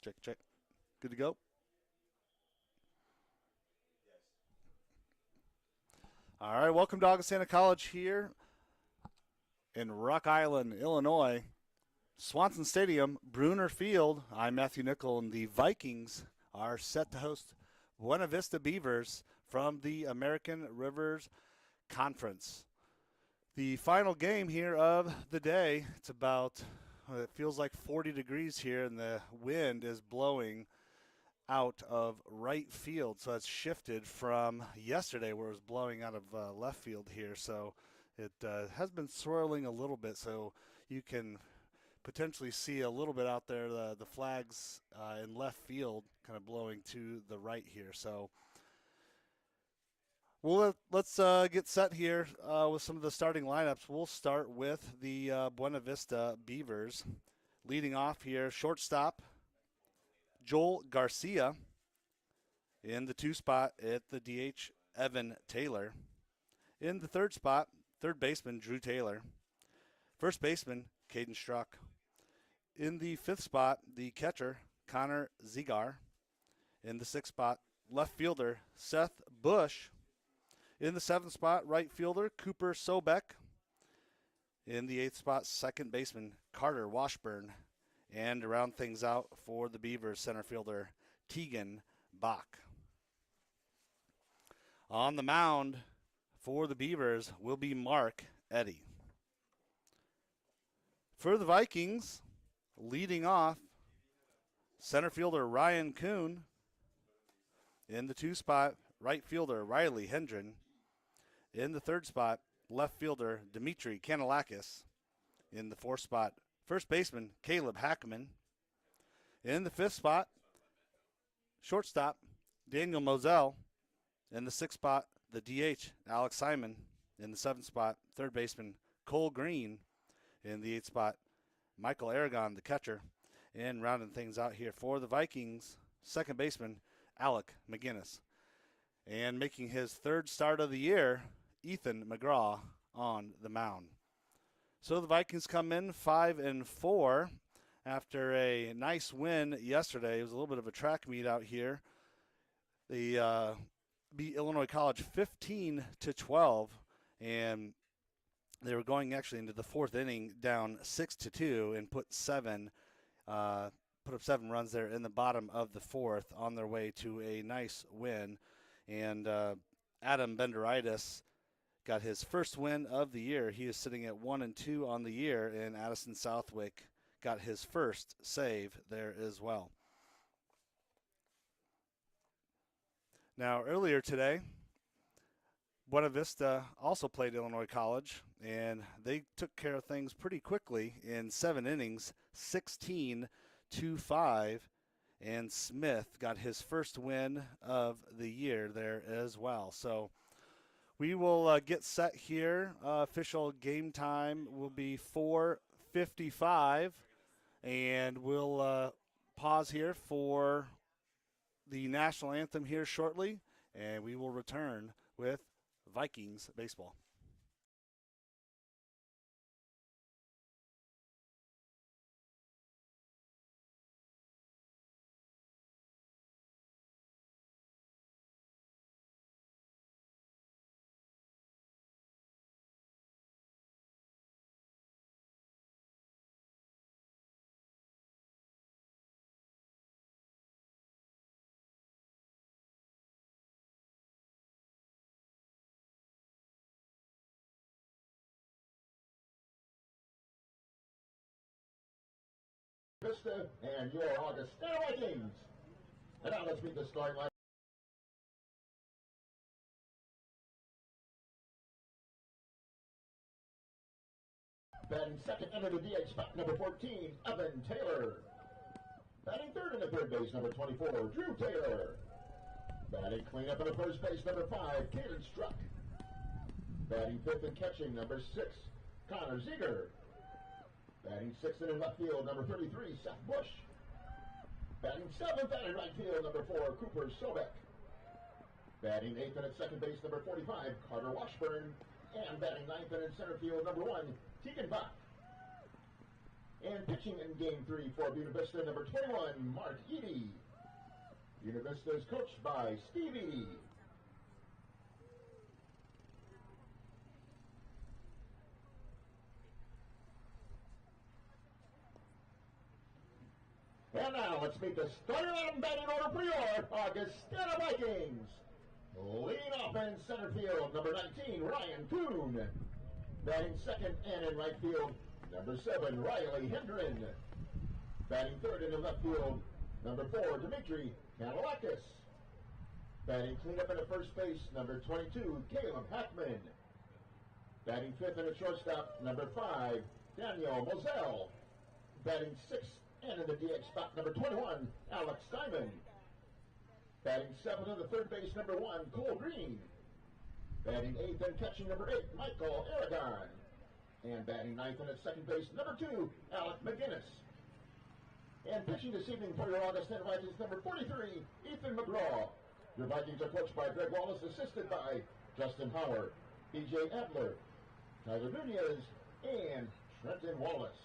Check, check. Good to go. All right, welcome to Augustana College here in Rock Island, Illinois. Swanson Stadium, Bruner Field. I'm Matthew Nickel, and the Vikings are set to host Buena Vista Beavers from the American Rivers Conference. The final game here of the day, it feels like 40 degrees here, and the wind is blowing out of right field. So it's shifted from yesterday where it was blowing out of left field here. So it has been swirling a little bit, so you can potentially see a little bit out there, the flags in left field kind of blowing to the right here. So let's get set here with some of the starting lineups. We'll start with the Buena Vista Beavers. Leading off here, shortstop, Joel Garcia. In the 2 spot at the DH, Evan Taylor. In the 3rd spot, third baseman, Drew Taylor. First baseman, Caden Struck. In the 5th spot, the catcher, Connor Zigar. In the 6th spot, left fielder, Seth Bush. In the 7th spot, right fielder, Cooper Sobek. In the 8th spot, second baseman, Carter Washburn. And to round things out for the Beavers, center fielder, Tegan Bach. On the mound for the Beavers will be Mark Eddy. For the Vikings, leading off, center fielder Ryan Kuhn. In the 2 spot, right fielder Riley Hendren. In the 3rd spot, left fielder Dimitri Kanalakis. In the 4th spot, first baseman Caleb Hackman. In the 5th spot, shortstop Daniel Moselle. In the 6th spot, the DH Alex Simon. In the 7th spot, third baseman Cole Green. In the 8th spot, Michael Aragon, the catcher. And rounding things out here for the Vikings, second baseman Alec McGinnis. And making his 3rd start of the year, Ethan McGraw on the mound. So the Vikings come in 5-4 after a nice win yesterday. It was a little bit of a track meet out here. They beat Illinois College 15-12, and they were going actually into the 4th inning down 6-2 and put up 7 runs there in the bottom of the 4th on their way to a nice win. And Adam Benderitis got his first win of the year. He is sitting at 1-2 on the year, and Addison Southwick got his first save there as well. Now, earlier today, Buena Vista also played Illinois College, and they took care of things pretty quickly in 7 innings, 16-5, and Smith got his first win of the year there as well. So we will get set here. Official game time will be 4:55, and we'll pause here for the national anthem here shortly, and we will return with Vikings baseball. Vista and your Augustana Vikings. And now let's meet the starting line. Batting second under the DH spot, number 14, Evan Taylor. Batting third in the third base, number 24, Drew Taylor. Batting cleanup in the first base, number 5, Caden Struck. Batting fifth and catching, number 6, Connor Zigar. Batting sixth in left field, number 33, Seth Bush. Batting seventh in right field, number 4, Cooper Sobek. Batting eighth at second base, number 45, Carter Washburn. And batting ninth in center field, number 1, Tegan Bach. And pitching in Game 3 for Buena Vista, number 21, Mark Eady. Buena Vista is coached by Steve Eady. And now let's meet the starting lineup batting order for your Augustana Vikings. Leading off in center field, number 19, Ryan Kuhn. Batting second and in right field, number 7, Riley Hendren. Batting third in the left field, number 4, Dimitri Kanalakis. Batting cleanup in the first base, number 22, Caleb Hackman. Batting fifth in the shortstop, number 5, Daniel Moselle. Batting sixth and in the DH spot, number 21, Alex Steinman. Batting seventh in the third base, number 1, Cole Green. Batting eighth and catching, number 8, Michael Aragon. And batting ninth in at second base, number 2, Alec McGinnis. And pitching this evening for your Augustana Vikings, number 43, Ethan McGraw. Your Vikings are coached by Greg Wallace, assisted by Justin Howard, BJ Adler, Tyler Nunez, and Trenton Wallace.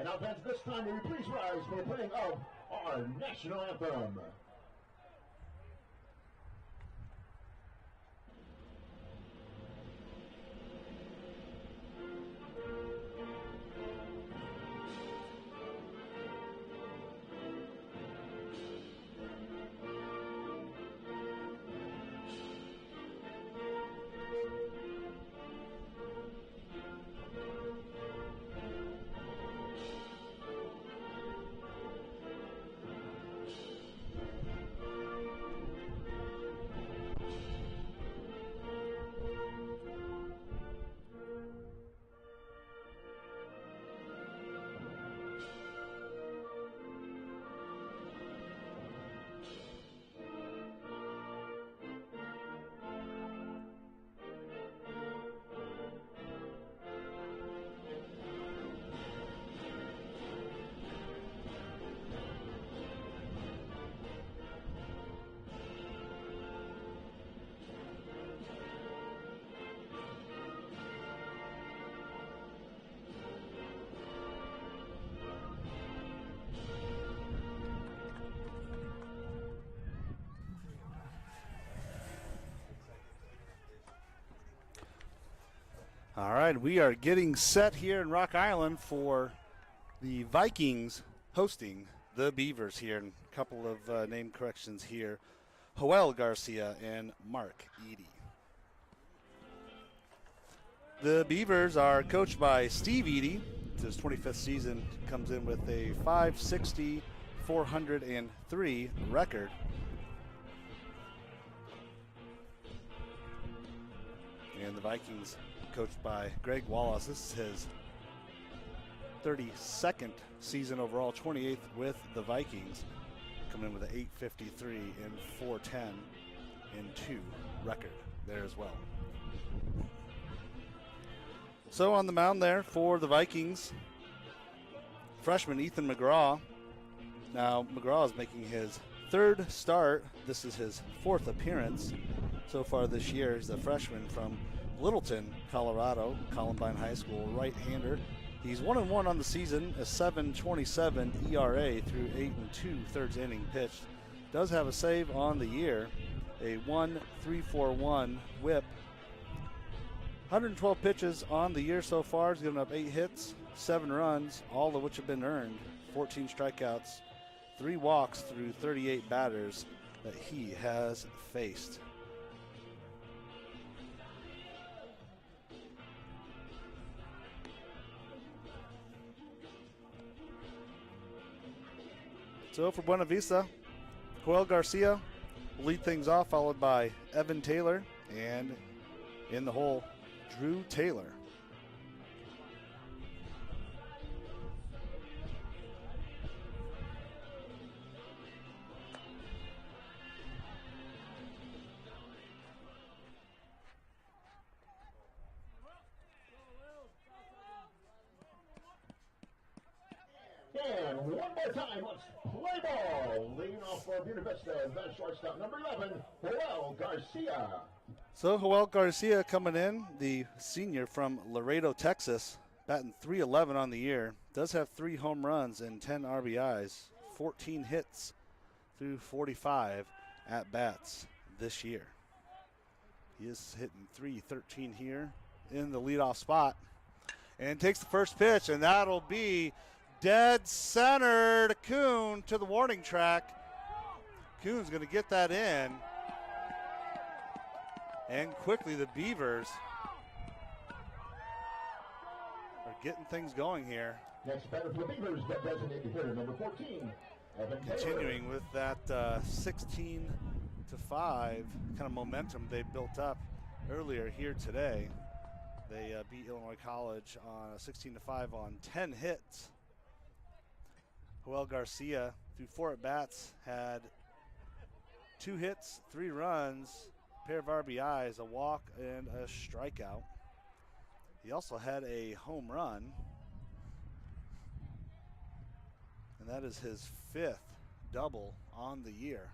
And now, fans, this time will you please rise for the playing of our national anthem. All right, we are getting set here in Rock Island for the Vikings hosting the Beavers here. And a couple of name corrections here. Joel Garcia and Mark Eady. The Beavers are coached by Steve Eady. It's his 25th season. Comes in with a 560, 403 record. And the Vikings, coached by Greg Wallace, this is his 32nd season overall, 28th with the Vikings, coming in with an 853 and 410 and 2 record there as well. So on the mound there for the Vikings, freshman Ethan McGraw. Now McGraw is making his 3rd start. This is his 4th appearance so far this year. He's a freshman from Littleton, Colorado, Columbine High School, right-hander. He's 1-1 on the season, a 7.27 ERA through 8 2/3 inning pitched. Does have a save on the year, a 1.341 whip. 112 pitches on the year so far. He's given up 8 hits, 7 runs, all of which have been earned, 14 strikeouts, 3 walks through 38 batters that he has faced. So for Buena Vista, Joel Garcia will lead things off, followed by Evan Taylor, and in the hole, Drew Taylor. And one more time, let's play ball. Leading off for Buena Vista, the shortstop, number 11, Joel Garcia. So Joel Garcia coming in, the senior from Laredo, Texas, batting .311 on the year. Does have 3 home runs and 10 RBIs, 14 hits through 45 at-bats this year. He is hitting .313 here in the leadoff spot. And takes the first pitch, and that'll be dead center to Kuhn to the warning track. Kuhn's going to get that in. And quickly the Beavers are getting things going here. Next batter for the Beavers, that designated hitter, number 14, Evan Taylor. Continuing with that 16-5 kind of momentum they built up earlier here today. They beat Illinois College on a 16-5 on 10 hits. Joel Garcia, through 4 at-bats, had 2 hits, 3 runs, a pair of RBIs, a walk, and a strikeout. He also had a home run, and that is his 5th double on the year.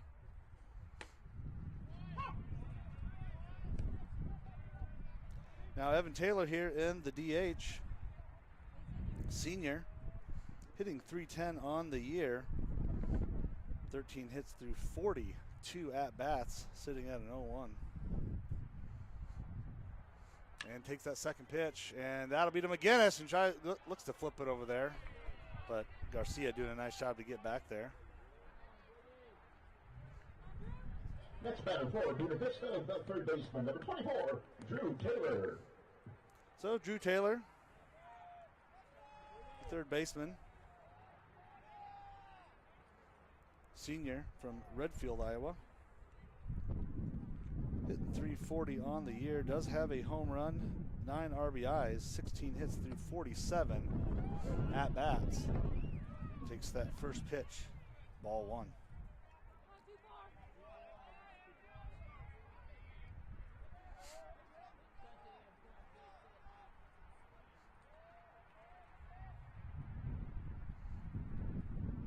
Now Evan Taylor here in the DH, senior, hitting .310 on the year, 13 hits through 42 at-bats, sitting at an 0-1. And takes that second pitch, and that'll be to McGinnis, and looks to flip it over there. But Garcia doing a nice job to get back there. Next batter for Buena Vista, the third baseman, number 24, Drew Taylor. So Drew Taylor, third baseman, senior from Redfield, Iowa. Hitting .340 on the year, does have a home run, 9 RBIs, 16 hits through 47 at-bats. Takes that first pitch, ball 1.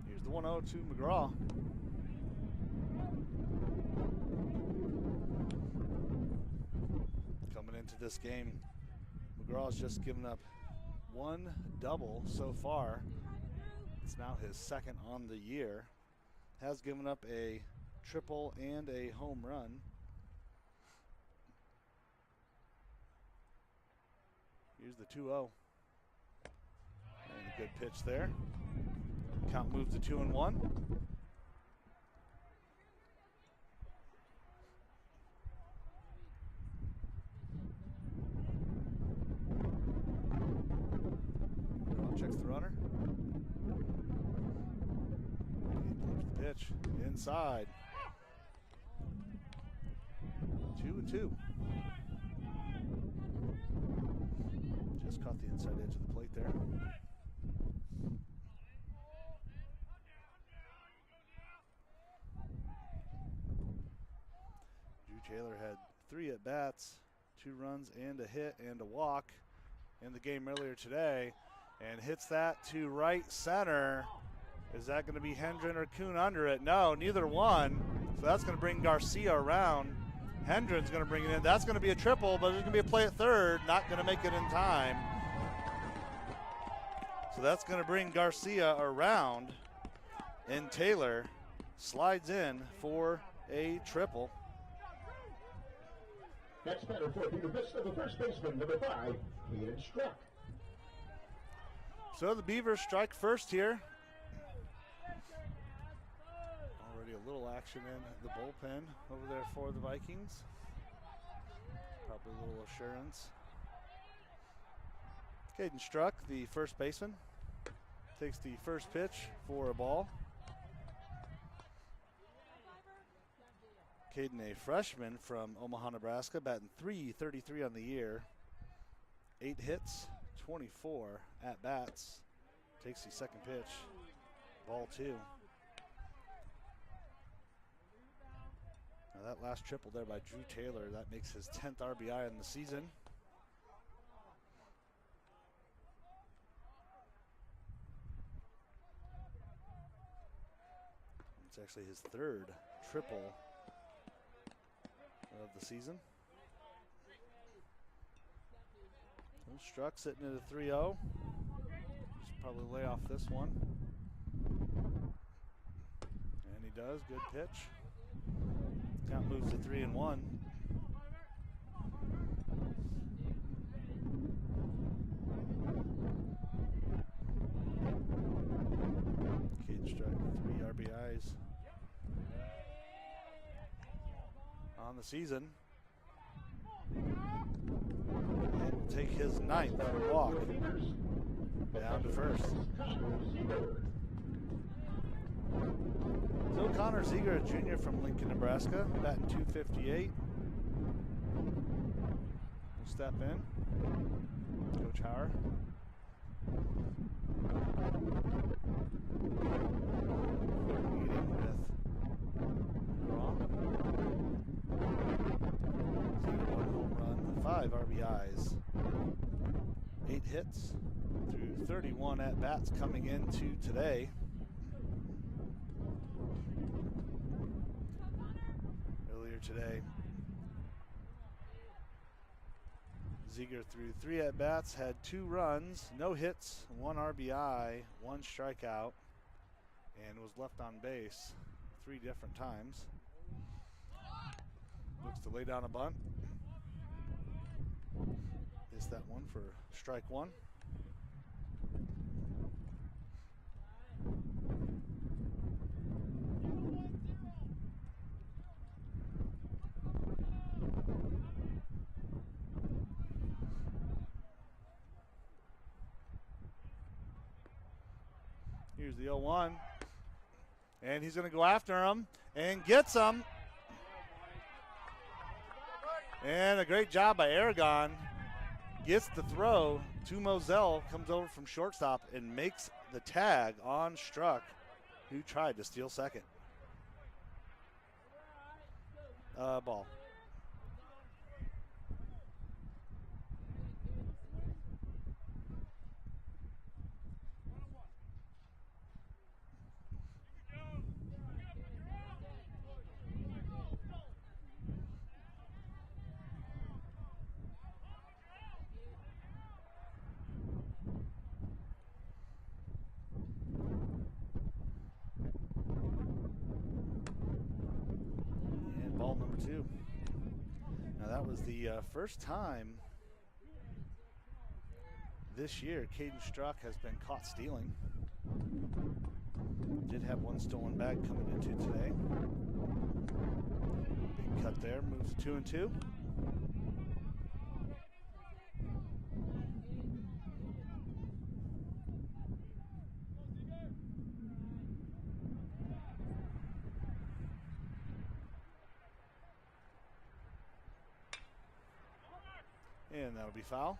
Here's the 1-0 to McGraw. Coming into this game, McGraw's just given up 1 double so far. It's now his 2nd on the year. Has given up a triple and a home run. Here's the 2-0. And a good pitch there. Count moves to 2-1. Checks the runner. The pitch inside. 2-2. Outside edge of the plate there. Drew Taylor had 3 at-bats, 2 runs and a hit and a walk in the game earlier today, and hits that to right center. Is that going to be Hendren or Kuhn under it? No, neither one. So that's going to bring Garcia around. Hendren's going to bring it in. That's going to be a triple, but there's going to be a play at third. Not going to make it in time. So that's going to bring Garcia around, and Taylor slides in for a triple. Next batter for Buena Vista, the first baseman, number 5, Caden Struck. So the Beavers strike first here. Already a little action in the bullpen over there for the Vikings. Probably a little assurance. Caden Struck, the first baseman, takes the first pitch for a ball. Caden, a freshman from Omaha, Nebraska, batting .333 on the year. 8 hits, 24 at-bats. Takes the second pitch, ball 2. Now that last triple there by Drew Taylor, that makes his 10th RBI in the season. It's actually his 3rd triple of the season. Struck sitting at a 3-0. Should probably lay off this one. And he does, good pitch. Count moves to 3-1. Caden Struck, 3 RBIs on the season. And will take his 9th walk down to first. So Connor Ziegler, a junior from Lincoln, Nebraska, batting .258. Will step in. Coach Hauer. Meeting with Raw. Ziegler 1 home run, 5 RBIs, 8 hits through 31 at-bats coming into today. Earlier today, Ziegler threw 3 at-bats, had 2 runs, no hits, 1 RBI, 1 strikeout, and was left on base 3 different times. Looks to lay down a bunt. Missed that one for strike 1. Here's the 0-1. And he's going to go after him and gets him. And a great job by Aragon. Gets the throw to Moselle, comes over from shortstop and makes the tag on Struck, who tried to steal second. Ball. Ball number 2. Now that was the first time this year Caden Struck has been caught stealing. Did have 1 stolen bag coming into today. Big cut there, moves to 2-2. And that'll be foul.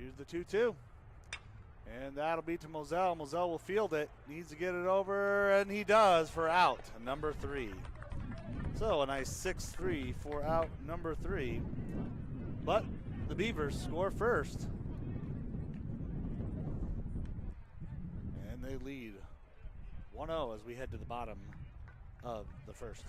Here's the 2-2. And that'll be to Moselle. Moselle will field it. Needs to get it over, and he does for out, number 3. So a nice 6-3 for out number 3. But the Beavers score first. And they lead 1-0 as we head to the bottom of the first.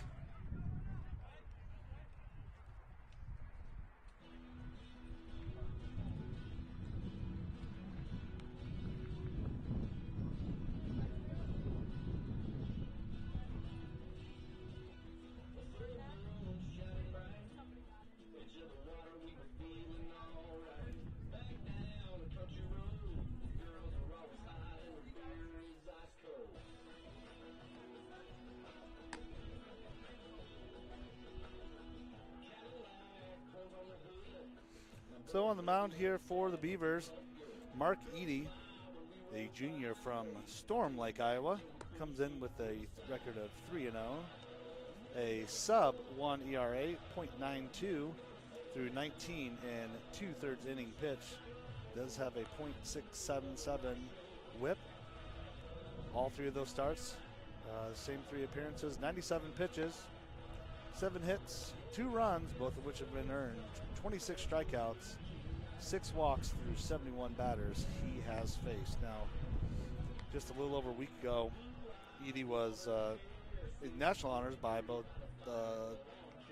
So on the mound here for the Beavers, Mark Eady, a junior from Storm Lake, Iowa, comes in with a record of 3-0, a sub-1 ERA, .92 through 19 and 2/3 inning pitch. Does have a .677 whip. All 3 of those starts, same 3 appearances, 97 pitches, 7 hits, 2 runs, both of which have been earned, 26 strikeouts, 6 walks through 71 batters he has faced. Now, just a little over a week ago, Edie was in national honors by both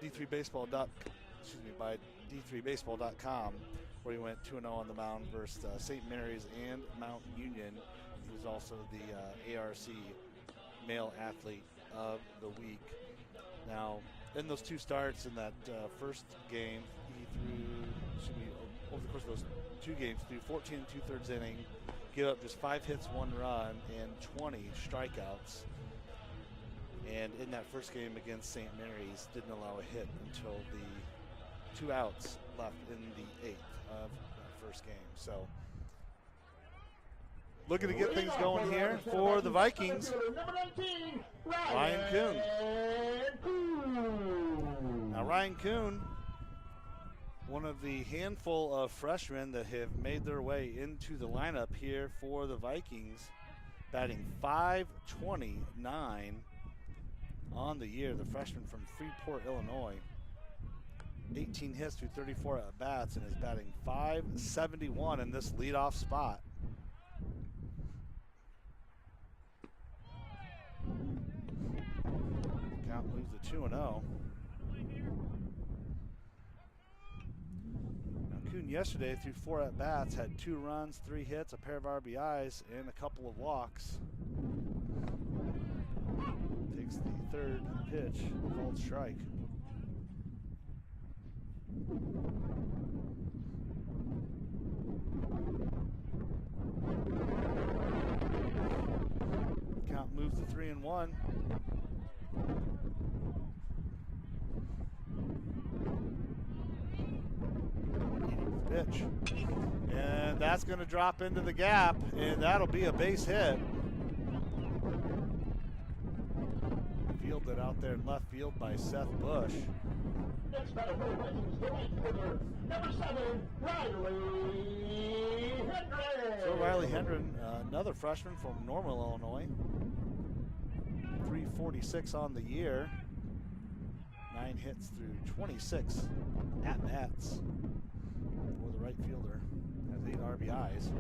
D3Baseball.com, where he went 2-0 on the mound versus St. Mary's and Mount Union. He was also the ARC Male Athlete of the Week. Now, in those 2 starts in that first game, he threw, over the course of those 2 games, threw 14 and 2/3 inning, gave up just 5 hits, 1 run, and 20 strikeouts. And in that first game against St. Mary's, didn't allow a hit until the 2 outs left in the 8th of that first game. So, looking to get things going here for the Vikings. Ryan Kuhn. Now Ryan Kuhn, one of the handful of freshmen that have made their way into the lineup here for the Vikings, batting .529 on the year. The freshman from Freeport, Illinois. 18 hits through 34 at-bats and is batting .571 in this leadoff spot. Count moves to 2-0. Now Kuhn yesterday through 4 at-bats had 2 runs, 3 hits, a pair of RBIs, and a couple of walks. Takes the 3rd pitch, called strike. Count moves to 3-1. Pitch. And that's going to drop into the gap, and that'll be a base hit. Fielded out there in left field by Seth Bush. Next batter for the Vikings, the right fielder, number 7, Riley Hendren. So Riley Hendren, another freshman from Normal, Illinois. 346 on the year. 9 hits through 26 at-bats for the right fielder. Has 8 RBIs.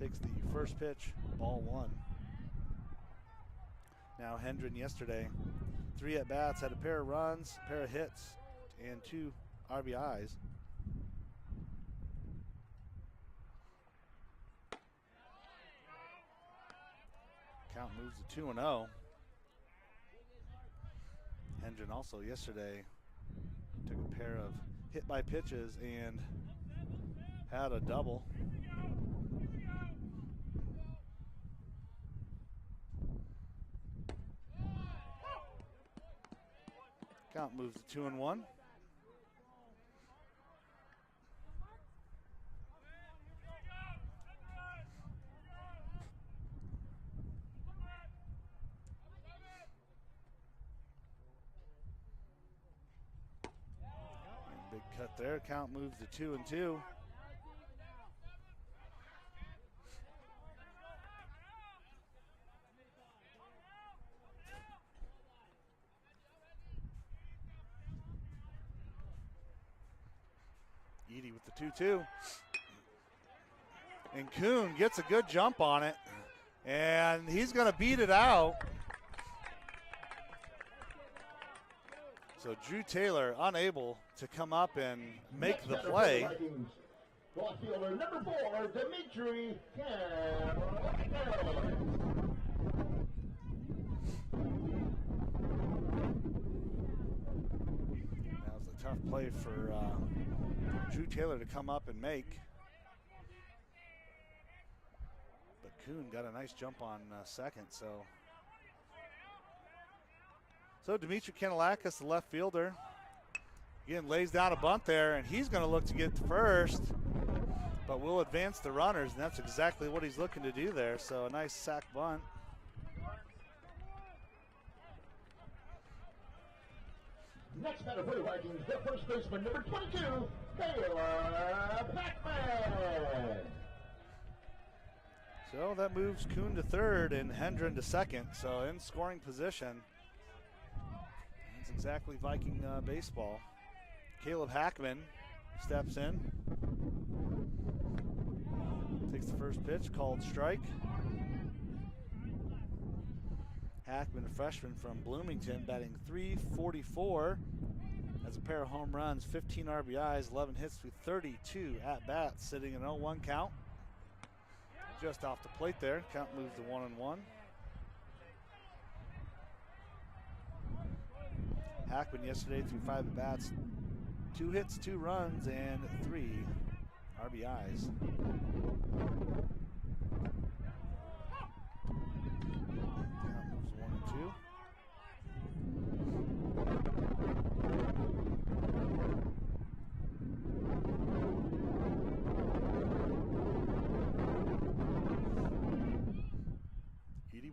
Takes the first pitch, ball 1. Now Hendren yesterday, 3 at-bats, had a pair of runs, a pair of hits, and 2 RBIs. Count moves to 2-0. Hendren also yesterday took a pair of hit by pitches and had a double. Count moves to 2-1. Big cut there. Count moves to 2-2. with the 2-2. And Kuhn gets a good jump on it, and he's going to beat it out. So Drew Taylor unable to come up and make the play. Block fielder number 4, Dimitri That was a tough play for Drew Taylor to come up and make. But Kuhn got a nice jump on second, so Dimitri Kanalakis, the left fielder, again lays down a bunt there, and he's going to look to get to first, but will advance the runners, and that's exactly what he's looking to do there. So a nice sack bunt. Next batter for the Vikings, the first baseman, number 22, Caleb Hackman. So that moves Kuhn to third and Hendren to second. So in scoring position. That's exactly Viking baseball. Caleb Hackman steps in. Takes the first pitch, called strike. Hackman, a freshman from Bloomington, batting .344. Has a pair of home runs, 15 RBIs, 11 hits through 32 at-bats, sitting in 0-1 count. Just off the plate there. Count moves to 1-1. Hackman yesterday threw 5 at-bats, 2 hits, 2 runs, and 3 RBIs. Count moves to 1-2.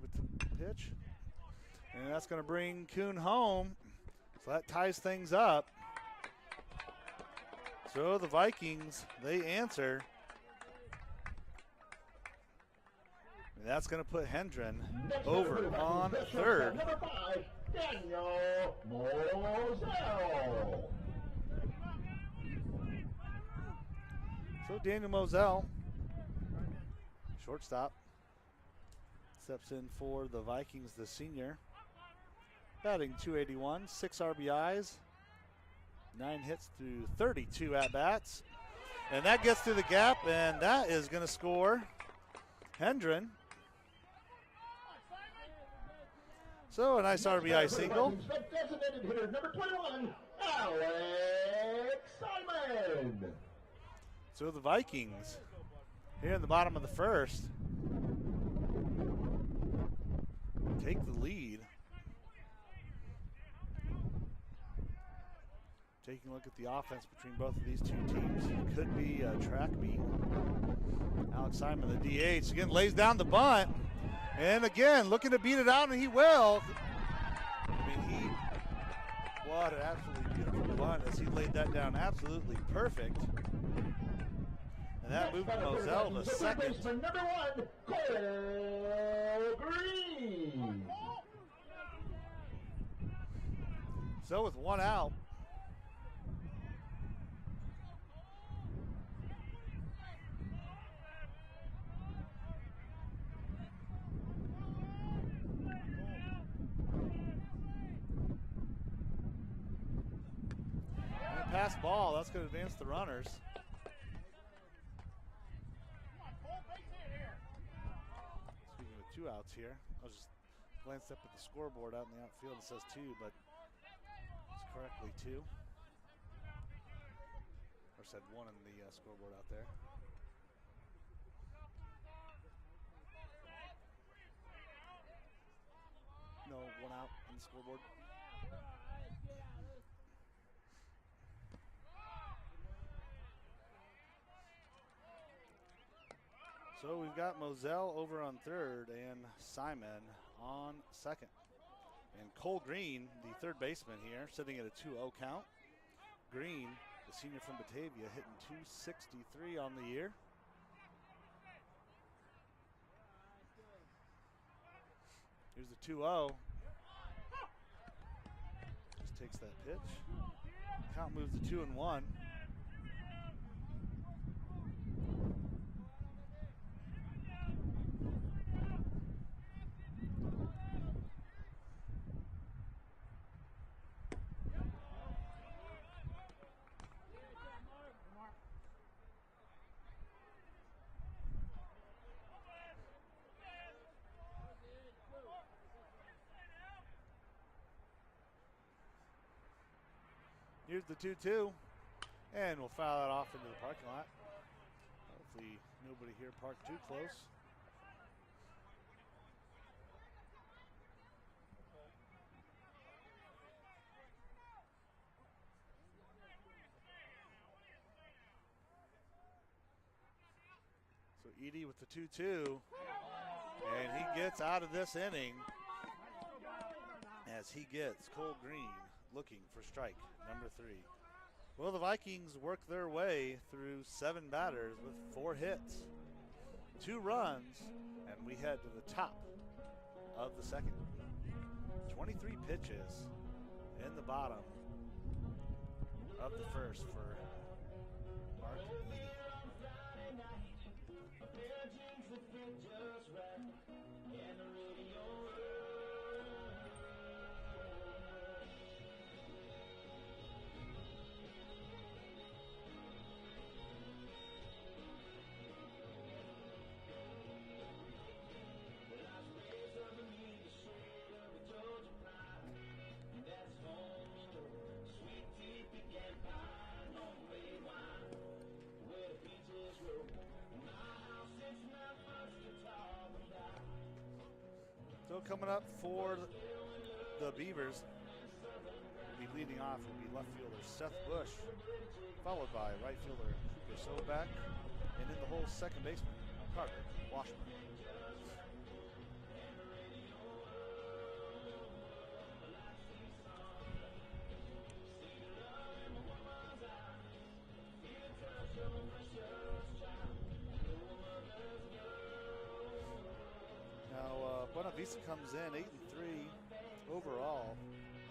With the pitch, and that's going to bring Kuhn home, so that ties things up. So the Vikings, they answer, and that's going to put Hendren over on third. Number 5, Daniel Moselle. So Daniel Moselle, shortstop, steps in for the Vikings, the senior. Batting .281, 6 RBIs, 9 hits through 32 at-bats. And that gets through the gap, and that is going to score Hendren. So a nice RBI single. Designated hitter number 21, Alex Simon. So the Vikings, here in the bottom of the first, take the lead. Taking a look at the offense between both of these two teams. It could be a track meet. Alex Simon, the DH, again lays down the bunt. And again, looking to beat it out, and he will. I mean, what an absolutely beautiful bunt as he laid that down absolutely perfect. And that moved Moselle to second. Number 1, Cole Green. So with 1 out, pass ball, that's going to advance the runners. Speaking of 2 outs here, I was just glanced up at the scoreboard out in the outfield. It says 2, but it's correctly 2. Or said 1 in the scoreboard out there. No, 1 out in the scoreboard. So we've got Moselle over on third and Simon on second. And Cole Green, the third baseman here, sitting at a 2-0 count. Green, the senior from Batavia, hitting .263 on the year. Here's the 2-0. Just takes that pitch. Count moves to 2-1. Here's the 2-2. And we'll foul that off into the parking lot. Hopefully nobody here parked too close. So Edie with the 2-2. And he gets out of this inning as he gets Cole Green looking for strike number 3. Well, the Vikings work their way through 7 batters with 4 hits, 2 runs, and we head to the top of the second. 23 pitches in the bottom of the first for Mark Edie. So coming up for the Beavers, will be leading off will be left fielder Seth Bush, followed by right fielder Cooper Soback, and in the hole second baseman Carter Washburn. Buena Vista comes in 8-3 overall.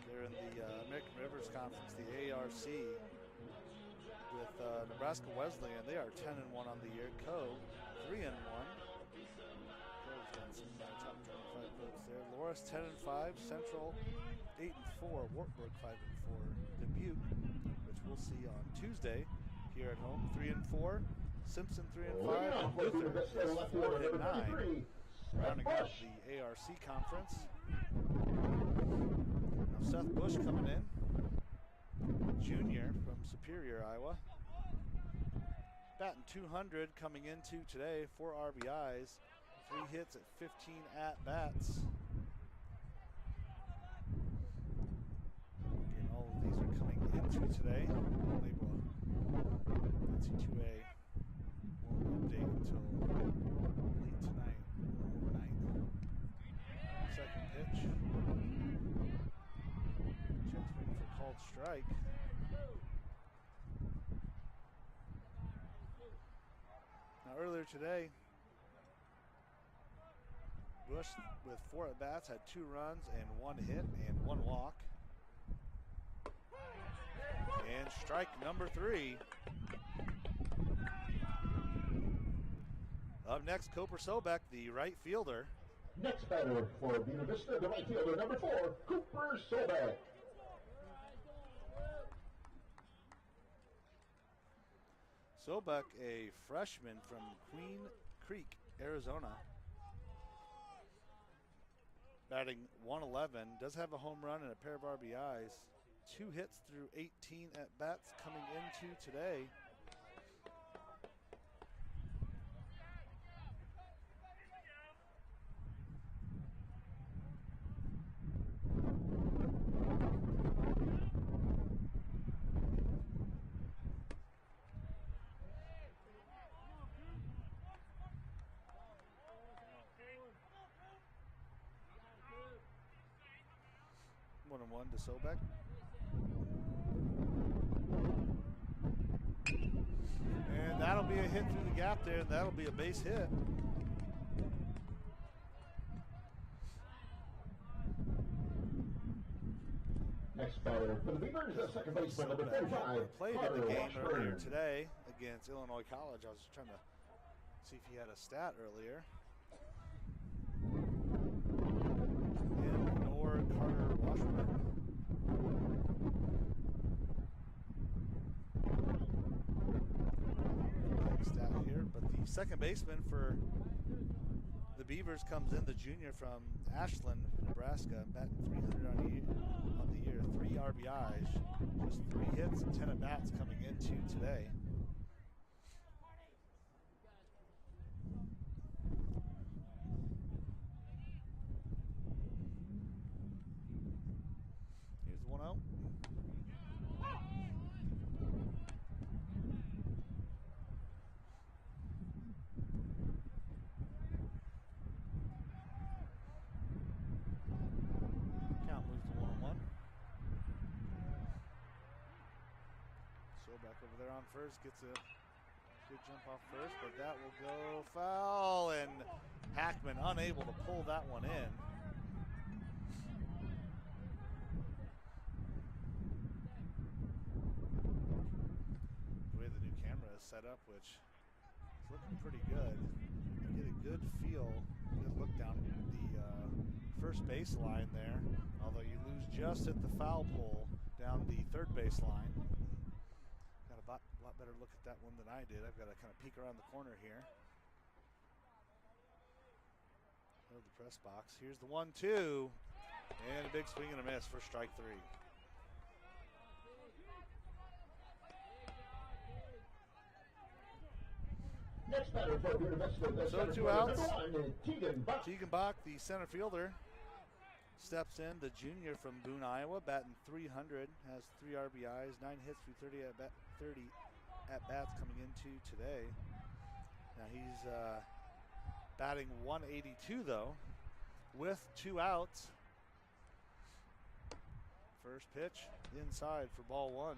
They're in the American Rivers Conference, the ARC, with Nebraska Wesleyan. They are 10-1 on the year. Co 3-1. Co's got some top 25 votes there. Loras 10-5. Central 8-4. Wartburg 5-4. Dubuque, which we'll see on Tuesday here at home, 3-4. Simpson 3-5. And Luther is 4-9. Rounding out the ARC conference. Now Seth Bush coming in, junior from Superior, Iowa. Batting 200 coming into today, 4 RBIs, 3 hits at 15 at-bats. Again, all of these are coming into today. NC2A won't update until late tonight. Second pitch. Checks waiting for called strike. Now earlier today, Bush with 4 at-bats had 2 runs and 1 hit and 1 walk. And strike number 3. Up next, Cooper Soback, the right fielder. Next batter for Buena Vista, the right fielder, number 4, Cooper Soback. Soback, a freshman from Queen Creek, Arizona. Batting 111, does have a home run and a pair of RBIs. 2 hits through 18 at-bats coming into today. One to Soback. And that'll be a hit through the gap there, and that'll be a base hit. Next batter for the Beavers, the second baseman, number 35. Played in the game earlier today against Illinois College. I was trying to see if he had a stat earlier. And nor Carter Washburn. Stat here, but the second baseman for the Beavers comes in, the junior from Ashland, Nebraska, batting 300 on the year, 3 RBIs, Just 3 hits and 10 at-bats coming into today. Here's 1-0. Count moves to 1-1. So back over there on first, gets a good jump off first, but that will go foul, and Hackman unable to pull that one in. The way the new camera is set up, which is looking pretty good. You get a good feel, good look down the first base line there, although you lose just at the foul pole down the third base line. Got a lot better look at that one than I did. I've got to kind of peek around the corner here. Go to the press box. Here's the 1-2, and a big swing and a miss for strike 3. Next batter for Buena Vista. So 2 outs. Tegan Buck. Tegan Bach, the center fielder, steps in. The junior from Boone, Iowa, batting .300, has 3 RBIs, 9 hits through 30 at-bats coming into today. Now he's batting .182 though, with 2 outs. First pitch inside for ball 1.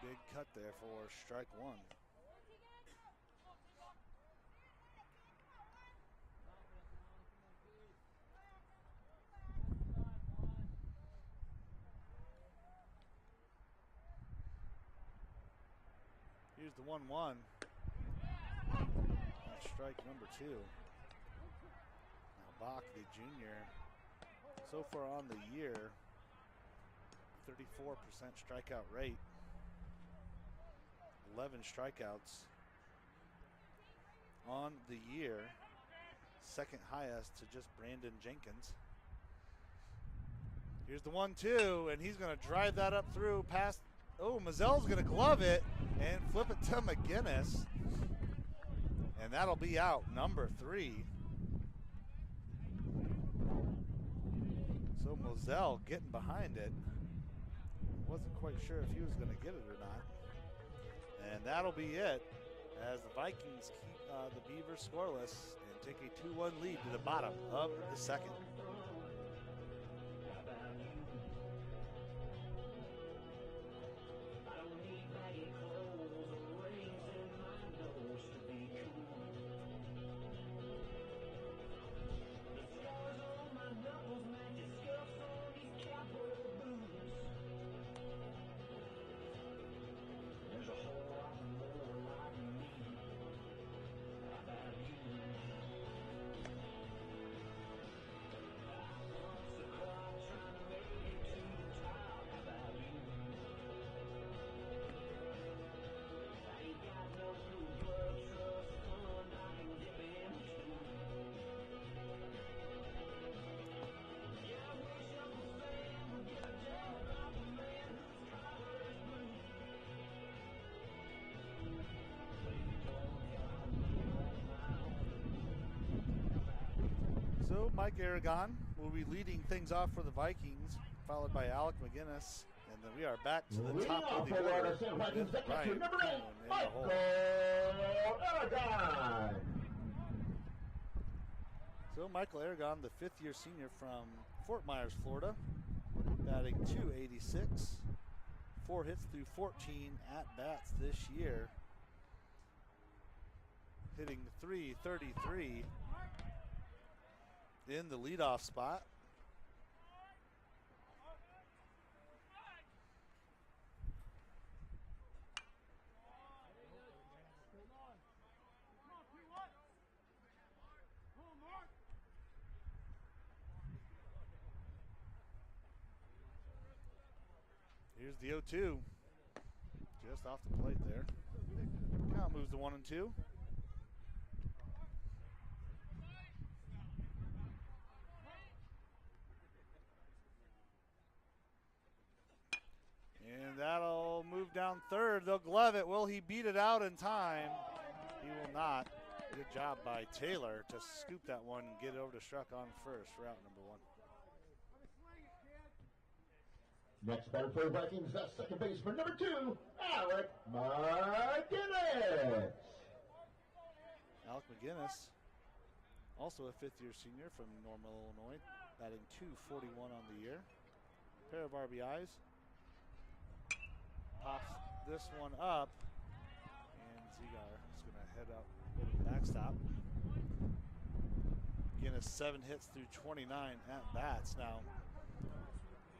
Big cut there for strike 1. Here's the 1-1. That's strike number 2. Now Bach, the junior, so far on the year, 34% strikeout rate. 11 strikeouts on the year, second highest to just Brandon Jenkins. Here's the 1-2, and he's going to drive that up through past. Oh, Mazelle's going to glove it and flip it to McGinnis, and that'll be out, number 3. So Moselle getting behind it. Wasn't quite sure if he was going to get it or not. And that'll be it as the Vikings keep the Beavers scoreless and take a 2-1 lead to the bottom of the second. So Mike Aragon will be leading things off for the Vikings, followed by Alec McGinnis. And then we are back to the top of the order with Ryan Kuhn in the hole. So Michael Aragon, the 5th-year senior from Fort Myers, Florida, batting .286, 4 hits through 14 at-bats this year, hitting .333 in the leadoff spot. Here's the 0-2. Just off the plate there. Count moves to 1-2. And that'll move down third. They'll glove it. Will he beat it out in time? He will not. Good job by Taylor to scoop that one and get it over to Struck on first for out number 1. Next batter for the Vikings, that's second baseman number 2, Alec McGinnis. Alec McGinnis, also a fifth-year senior from Normal, Illinois, batting .241 on the year. Pair of RBIs. Pops this one up, and Zigar is going to head up over the backstop. McGinnis 7 hits through 29 at-bats. Now,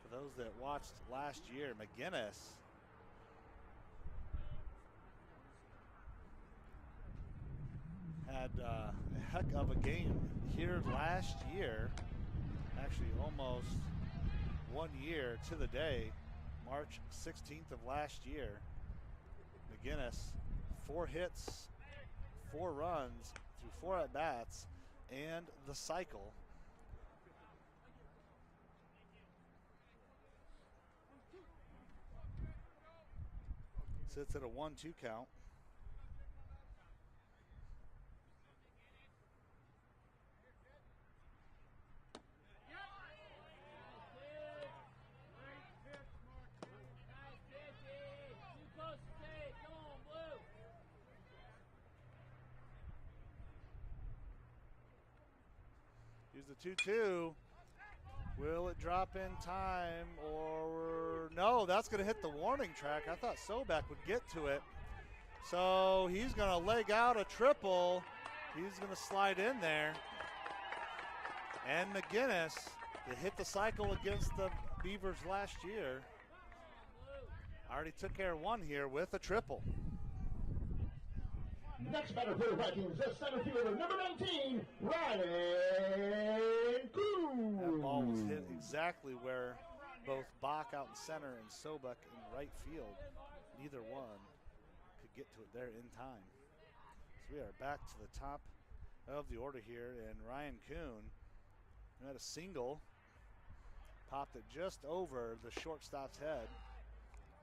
for those that watched last year, McGinnis had a heck of a game here last year, actually almost 1 year to the day, March 16th of last year. McGinnis, 4 hits, 4 runs through 4 at-bats and the cycle. Sits at a 1-2 count. Here's the 2-2. Will it drop in time or no? That's going to hit the warning track. I thought Sobek would get to it. So he's going to leg out a triple. He's going to slide in there. And McGinnis, that hit the cycle against the Beavers last year, already took care of one here with a triple. Next batter for the Vikings, the center fielder, number 19, Ryan Coon. That ball was hit exactly where both Bach out in center and Sobek in right field, neither one could get to it there in time. So we are back to the top of the order here, and Ryan Coon, who had a single, popped it just over the shortstop's head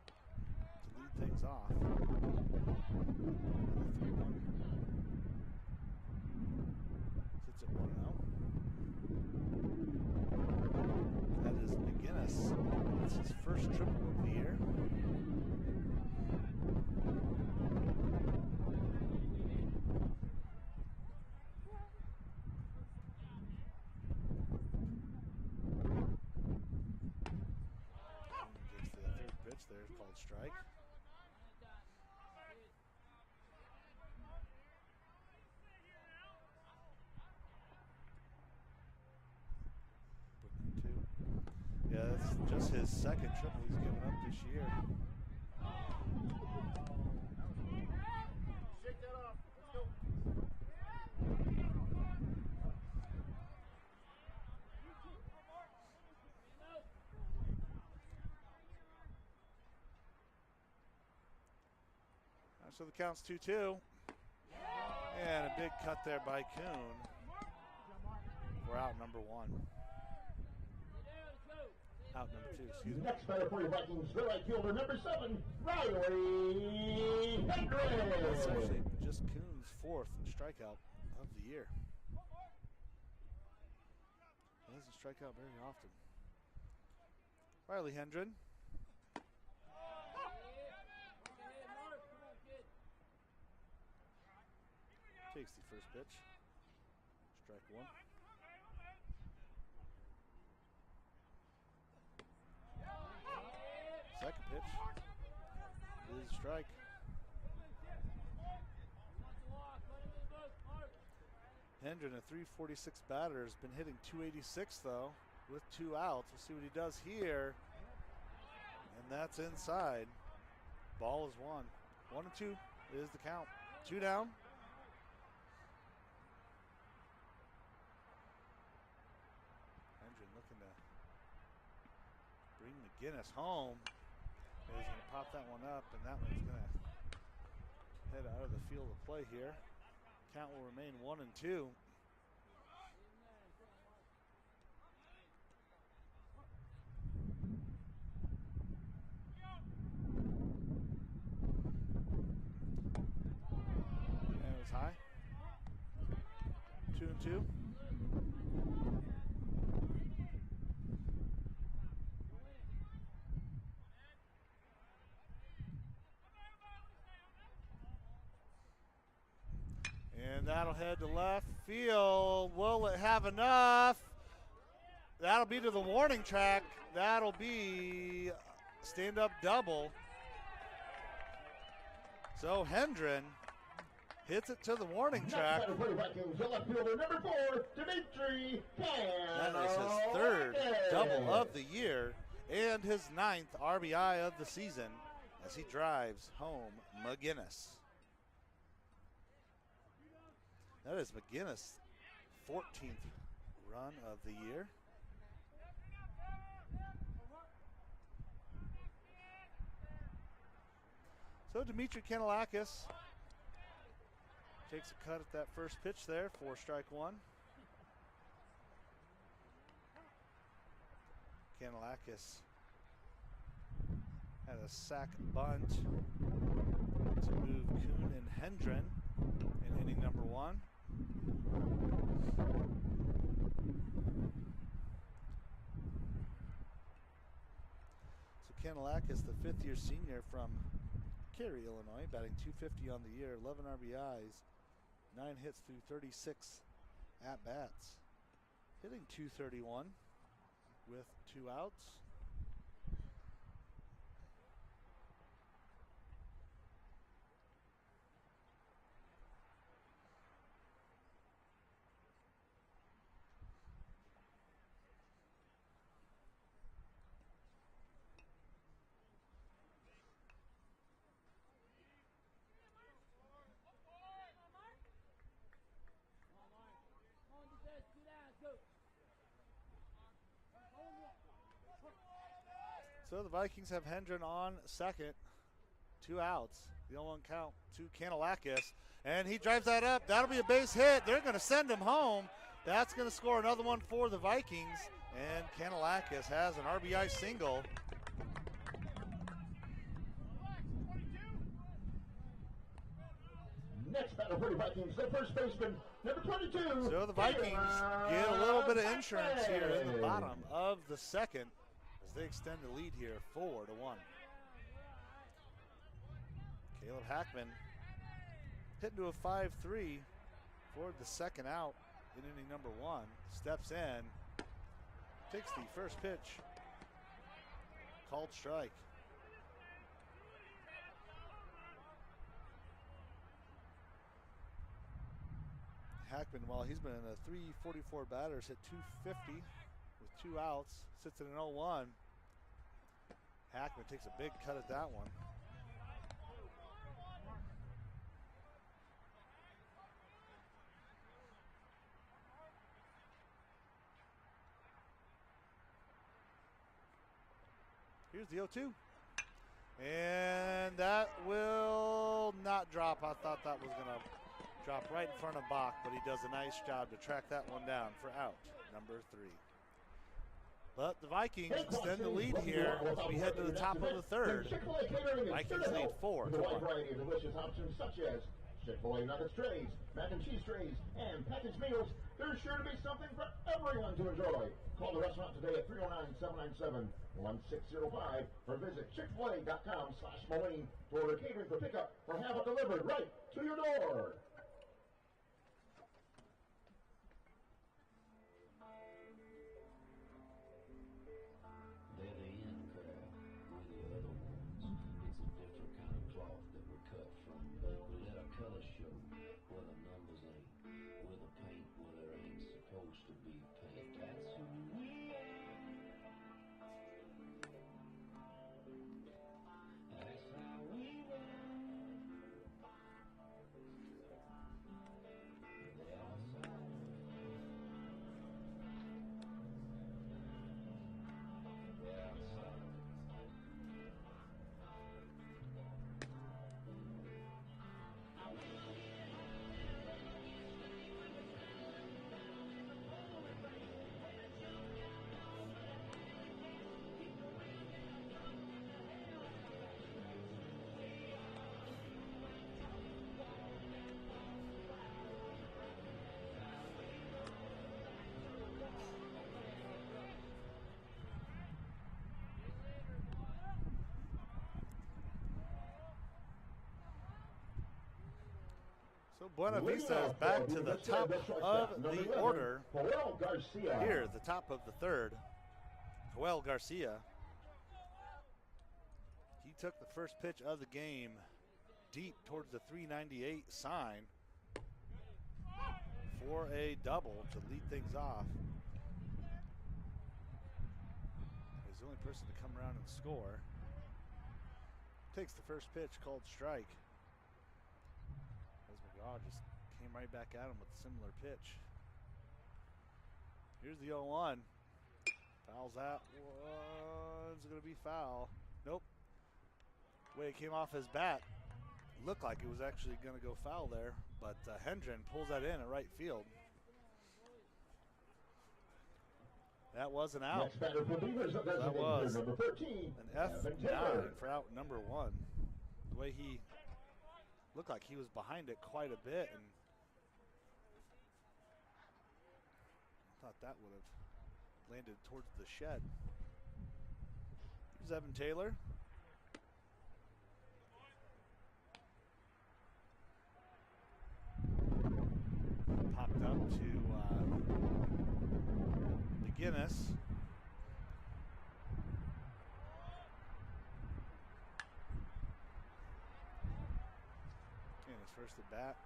to lead things off. 3-1. Sits at 1-0. That is McGinnis. It's his first triple of the year. Gets the third pitch there, called strike. Yeah, that's just his second triple he's given up this year. Shake that off. Let's go. So the count's 2-2. And a big cut there by Coon. We're out number 1. Out number 2, excuse me. Next batter for your Vikings, the right fielder, number 7, Riley Hendricks. That's actually just Coon's 4th strikeout of the year. He doesn't strike out very often. Riley Hendren. Takes the first pitch. Strike 1. Second pitch is a strike. Hendren, a .346 batter, has been hitting .286 though, with 2 outs. We'll see what he does here. And that's inside. Ball is 1. 1-2 is the count. 2 down. Hendren looking to bring McGinnis home. He's going to pop that one up, and that one's going to head out of the field of play here. Count will remain 1-2. And it was high. 2-2. And that'll head to left field. Will it have enough? That'll be to the warning track. That'll be stand-up double. So Hendren hits it to the warning track. That is his third double of the year and his 9th RBI of the season as he drives home McGinnis. That is McGinnis' 14th run of the year. So Dimitri Kanalakis takes a cut at that first pitch there for strike one. Kanalakis had a sac bunt to move Kuhn and Hendren in inning number 1. So Kanalakis, the 5th-year senior from Cary, Illinois, batting .250 on the year, 11 RBIs, 9 hits through 36 at-bats, hitting .231 with 2 outs. So the Vikings have Hendren on second, 2 outs. The 0-1 count to Kanalakis, and he drives that up. That'll be a base hit. They're going to send him home. That's going to score another one for the Vikings, and Kanalakis has an RBI single. Next batter for the Vikings, the first baseman, number 22. So the Vikings get a little bit of insurance here in the bottom of the second as they extend the lead here 4-1. Caleb Hackman hit into a 5-3 for the second out in inning number 1. Steps in, takes the first pitch, called strike. Hackman, while he's been in a 344 batters, hit .250 with 2 outs, sits in an 0-1. Hackman takes a big cut at that one. Here's the 0-2. And that will not drop. I thought that was going to drop right in front of Bach, but he does a nice job to track that one down for out number 3. But the Vikings extend the lead here as we head to the top of the third. Vikings lead 4-1. With a wide variety of delicious options such as Chick-fil-A nuggets trays, mac and cheese trays, and packaged meals, there's sure to be something for everyone to enjoy. Call the restaurant today at 309-797-1605 or visit chickfil-a.com/Moline to order catering for pickup or have it delivered right to your door. So Buena Vista is back to the top of the order here at the top of the third. Joel Garcia. He took the first pitch of the game deep towards the 398 sign for a double to lead things off. He's the only person to come around and score. Takes the first pitch, called strike. As McGraw just came right back at him with a similar pitch. Here's the 0-1. Fouls that one's going to be foul. Nope. The way it came off his bat, looked like it was actually going to go foul there, but Hendren pulls that in at right field. That was an out. So that was an F9 for out number 1. The way he looked like he was behind it quite a bit, and I thought that would have landed towards the shed. Here's Evan Taylor. Popped up to McGinnis. And his first at bat.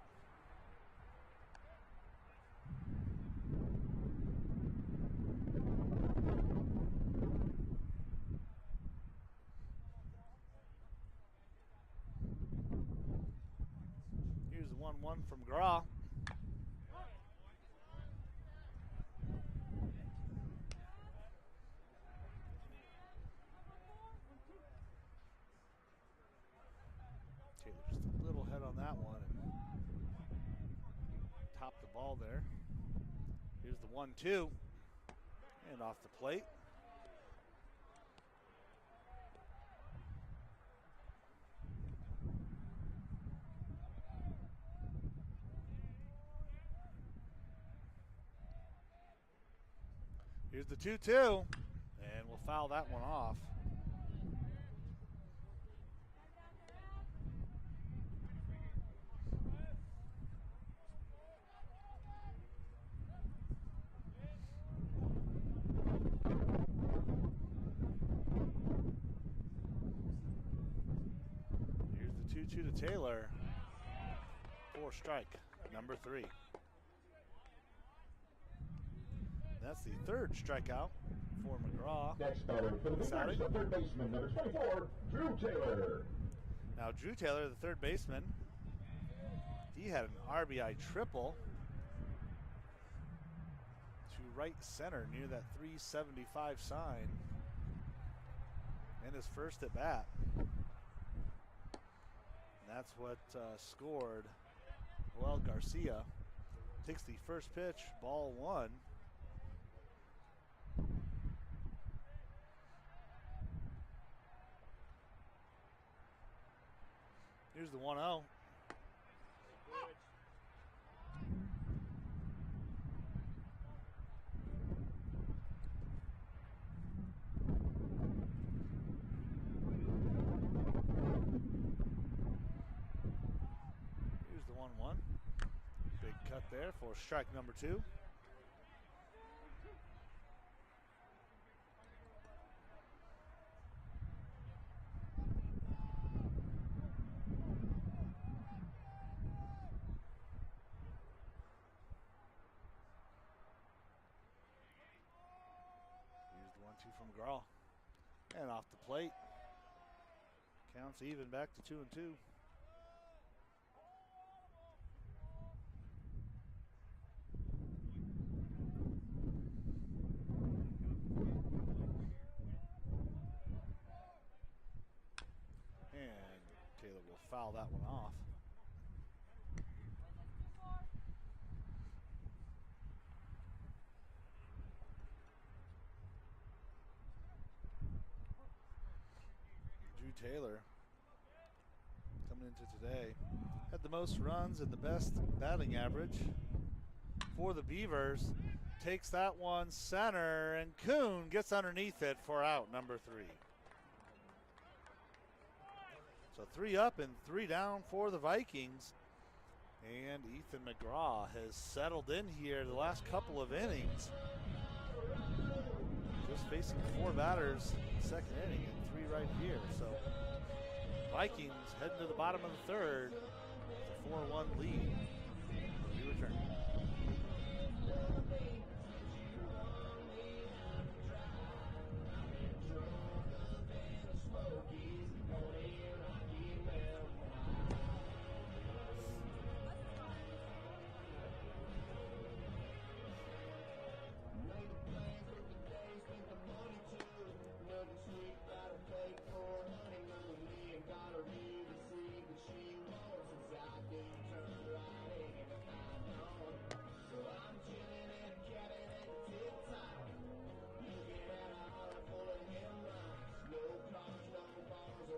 Here's the 1-1 from Graw. Taylor just a little head on that one and topped the ball there. Here's the 1-2 and off the plate. Here's the 2-2, and we'll foul that one off. Here's the 2-2 to Taylor for strike number 3. That's the third strikeout for McGraw. Next batter for the Vikings, the third baseman, number 24, Drew Taylor. Now Drew Taylor, the third baseman, he had an RBI triple to right center near that 375 sign in his first at bat. And that's what scored Joel Garcia. Takes the first pitch, ball 1. Here's the 1-0. Here's the 1-1. Big cut there for strike number 2. From Graw and off the plate. Counts even back to 2-2. And Taylor will foul that one off. Taylor coming into today had the most runs and the best batting average for the Beavers. Takes that one center, and Kuhn gets underneath it for out number 3. So 3 up and 3 down for the Vikings. And Ethan McGraw has settled in here the last couple of innings. Just facing 4 batters in the second inning and 3 right here. So Vikings heading to the bottom of the third with a 4-1 lead. We return.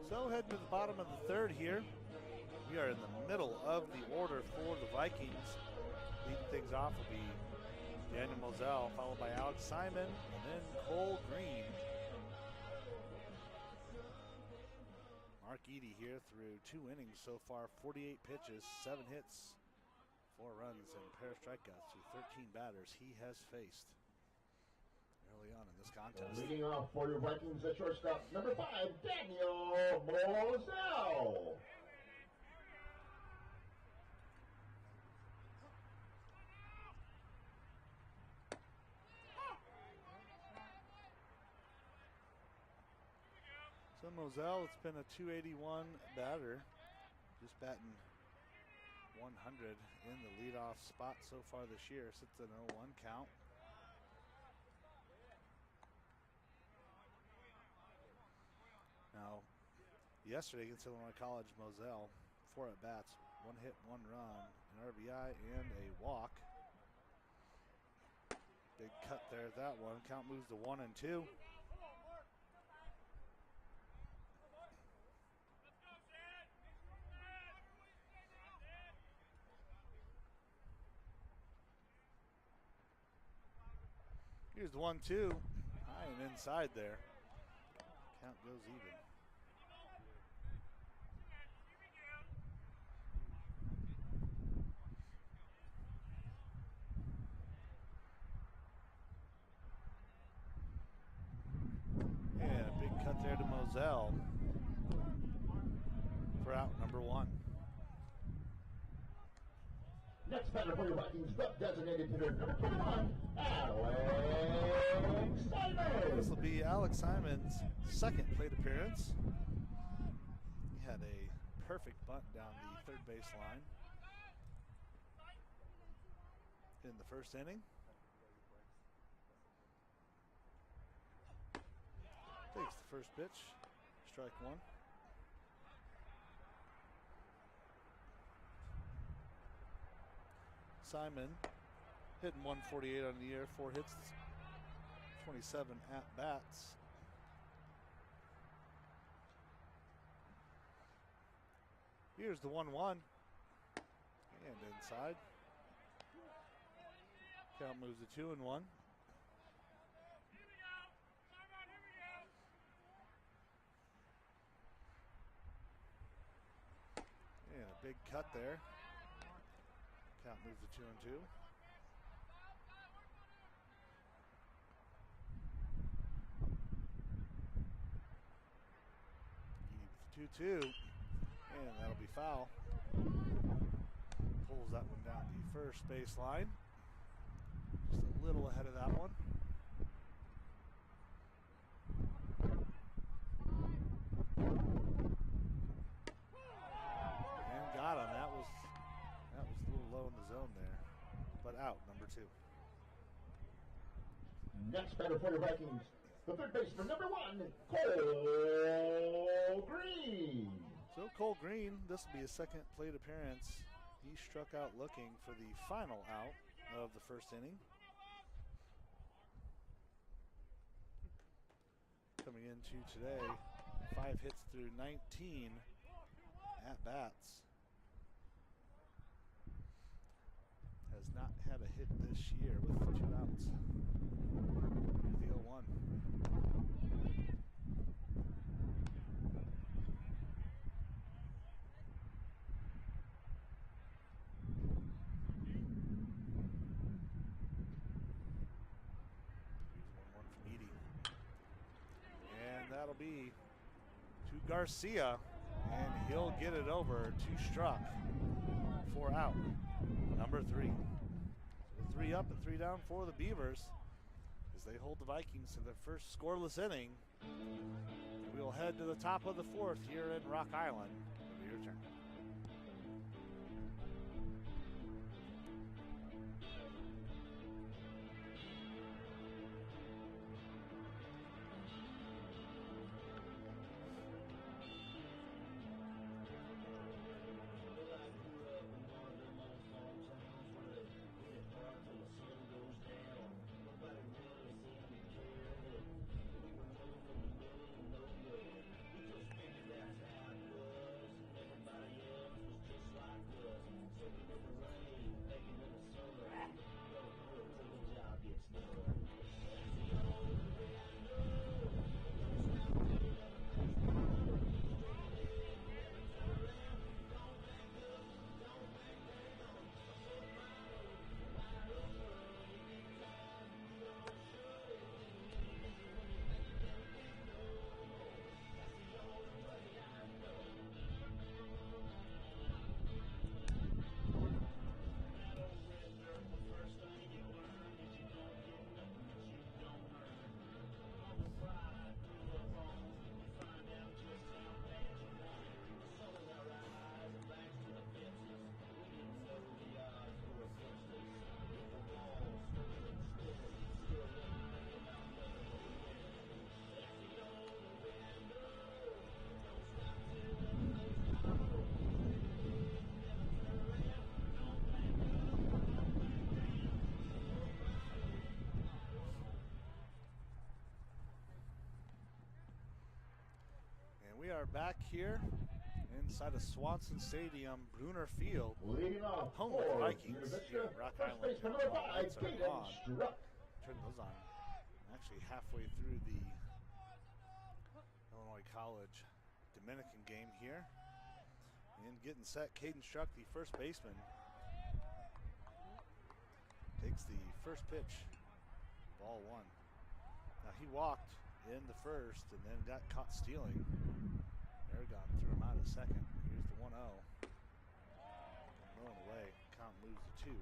So heading to the bottom of the third here. We are in the middle of the order for the Vikings. Leading things off will be Daniel Moselle, followed by Alex Simon, and then Cole Green. Mark Eady here through 2 innings so far, 48 pitches, 7 hits, 4 runs, and a pair of strikeouts to 13 batters he has faced early on in this contest. Leading off for your Vikings at shortstop, number 5, Daniel Moselle. So Moselle, it's been a 281 batter, just batting 100 in the leadoff spot so far this year. Sits an 0-1 count. Now, yesterday against Illinois College, Moselle, 4 at-bats, 1 hit, 1 run, an RBI, and a walk. Big cut there at that one. Count moves to 1-2. Here's the 1-2, high and inside there. Count goes even. And a big cut there to Moselle for out number 1. Next batter for your Vikings, the designated hitter, number 21, Alex Simon. This will be Alex Simon's second plate appearance. He had a perfect bunt down the third base line in the first inning. Takes the first pitch, strike 1. Simon hitting 148 on the year, 4 hits, 27 at-bats. Here's the 1-1, and inside. Count moves to 2-1. And a big cut there. Count moves to 2-2. Eady with the 2-2, and that'll be foul. Pulls that one down the first baseline. Just a little ahead of that one. And got him. That was a little low in the zone there, but out, number 2. Next batter for your Vikings, the third baseman, number 1, Cole Green. So Cole Green, this will be his second plate appearance. He struck out looking for the final out of the first inning. Coming into today, 5 hits through 19 at-bats. Has not had a hit this year with 2 outs. Here's the 0-1. that'll be to Garcia, and he'll get it over to Struck for out, number 3. So 3 up and 3 down for the Beavers as they hold the Vikings to their first scoreless inning. We'll head to the top of the 4th here in Rock Island when we return. We are back here inside of Swanson Stadium, Bruner Field, home of the Vikings here at Rock Island. Lights are on. Turn those on. Actually halfway through the Illinois College Dominican game here. And getting set, Caden Struck, the first baseman, takes the first pitch, ball 1. Now he walked in the first and then got caught stealing. Aragon threw him out at second. Here's the 1-0. Rolling away. Count moves to 2-0.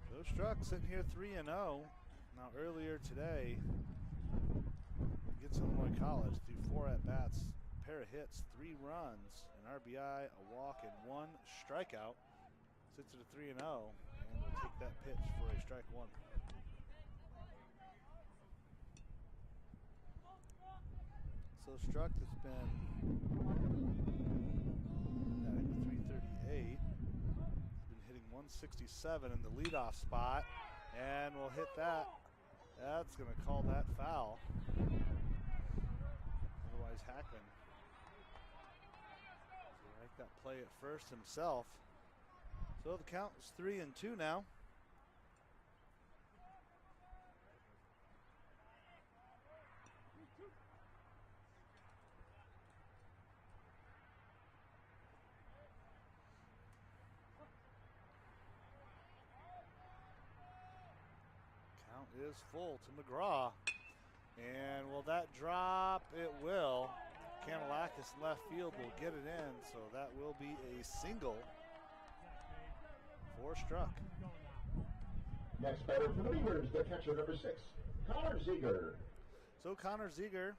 So Struck sitting here 3-0. Now earlier today, against Illinois College, through 4 at-bats, a pair of hits, 3 runs, an RBI, a walk, and 1 strikeout. Sits at a 3-0, and will take that pitch for a strike 1. So Struck has been batting 338. He's been hitting 167 in the leadoff spot, and will hit that. That's going to call that foul. Otherwise, Hackman will make that play at first himself. So the count is 3-2 now. Count is full to McGraw. And will that drop? It will. Kanalakis in left field will get it in, so that will be a single for Struck. Next batter for the Beavers, the catcher number 6, Connor Ziegler. So Connor Ziegler,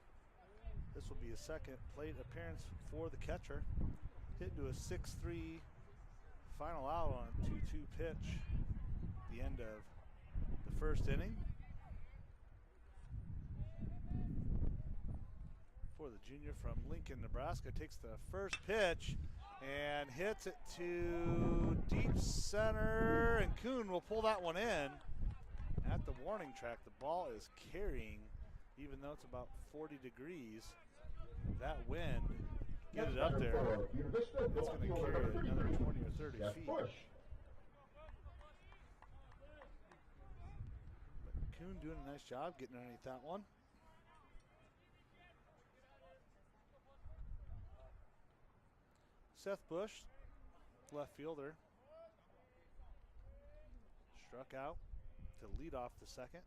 this will be his second plate appearance for the catcher. Hit to a 6-3 final out on a 2-2 pitch at the end of the first inning. For the junior from Lincoln, Nebraska, takes the first pitch and hits it to deep center, and Kuhn will pull that one in at the warning track. The ball is carrying, even though it's about 40 degrees. That wind, get it up there, it's going to carry it another 20 or 30 feet. But Kuhn doing a nice job getting underneath that one. Seth Bush, left fielder, struck out to lead off the second.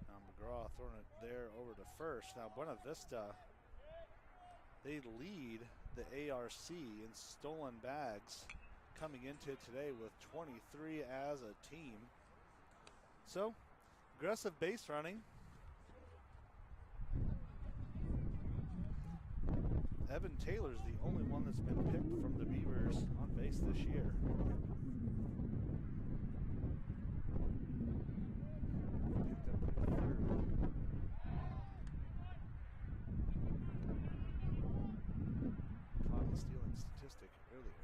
Now McGraw throwing it there over to first. Now Buena Vista, they lead the ARC in stolen bags coming into it today with 23 as a team. So, aggressive base running. Evan Taylor's the only one that's been picked from the Beavers on base this year. Picked up their third. Caught the stealing statistic earlier.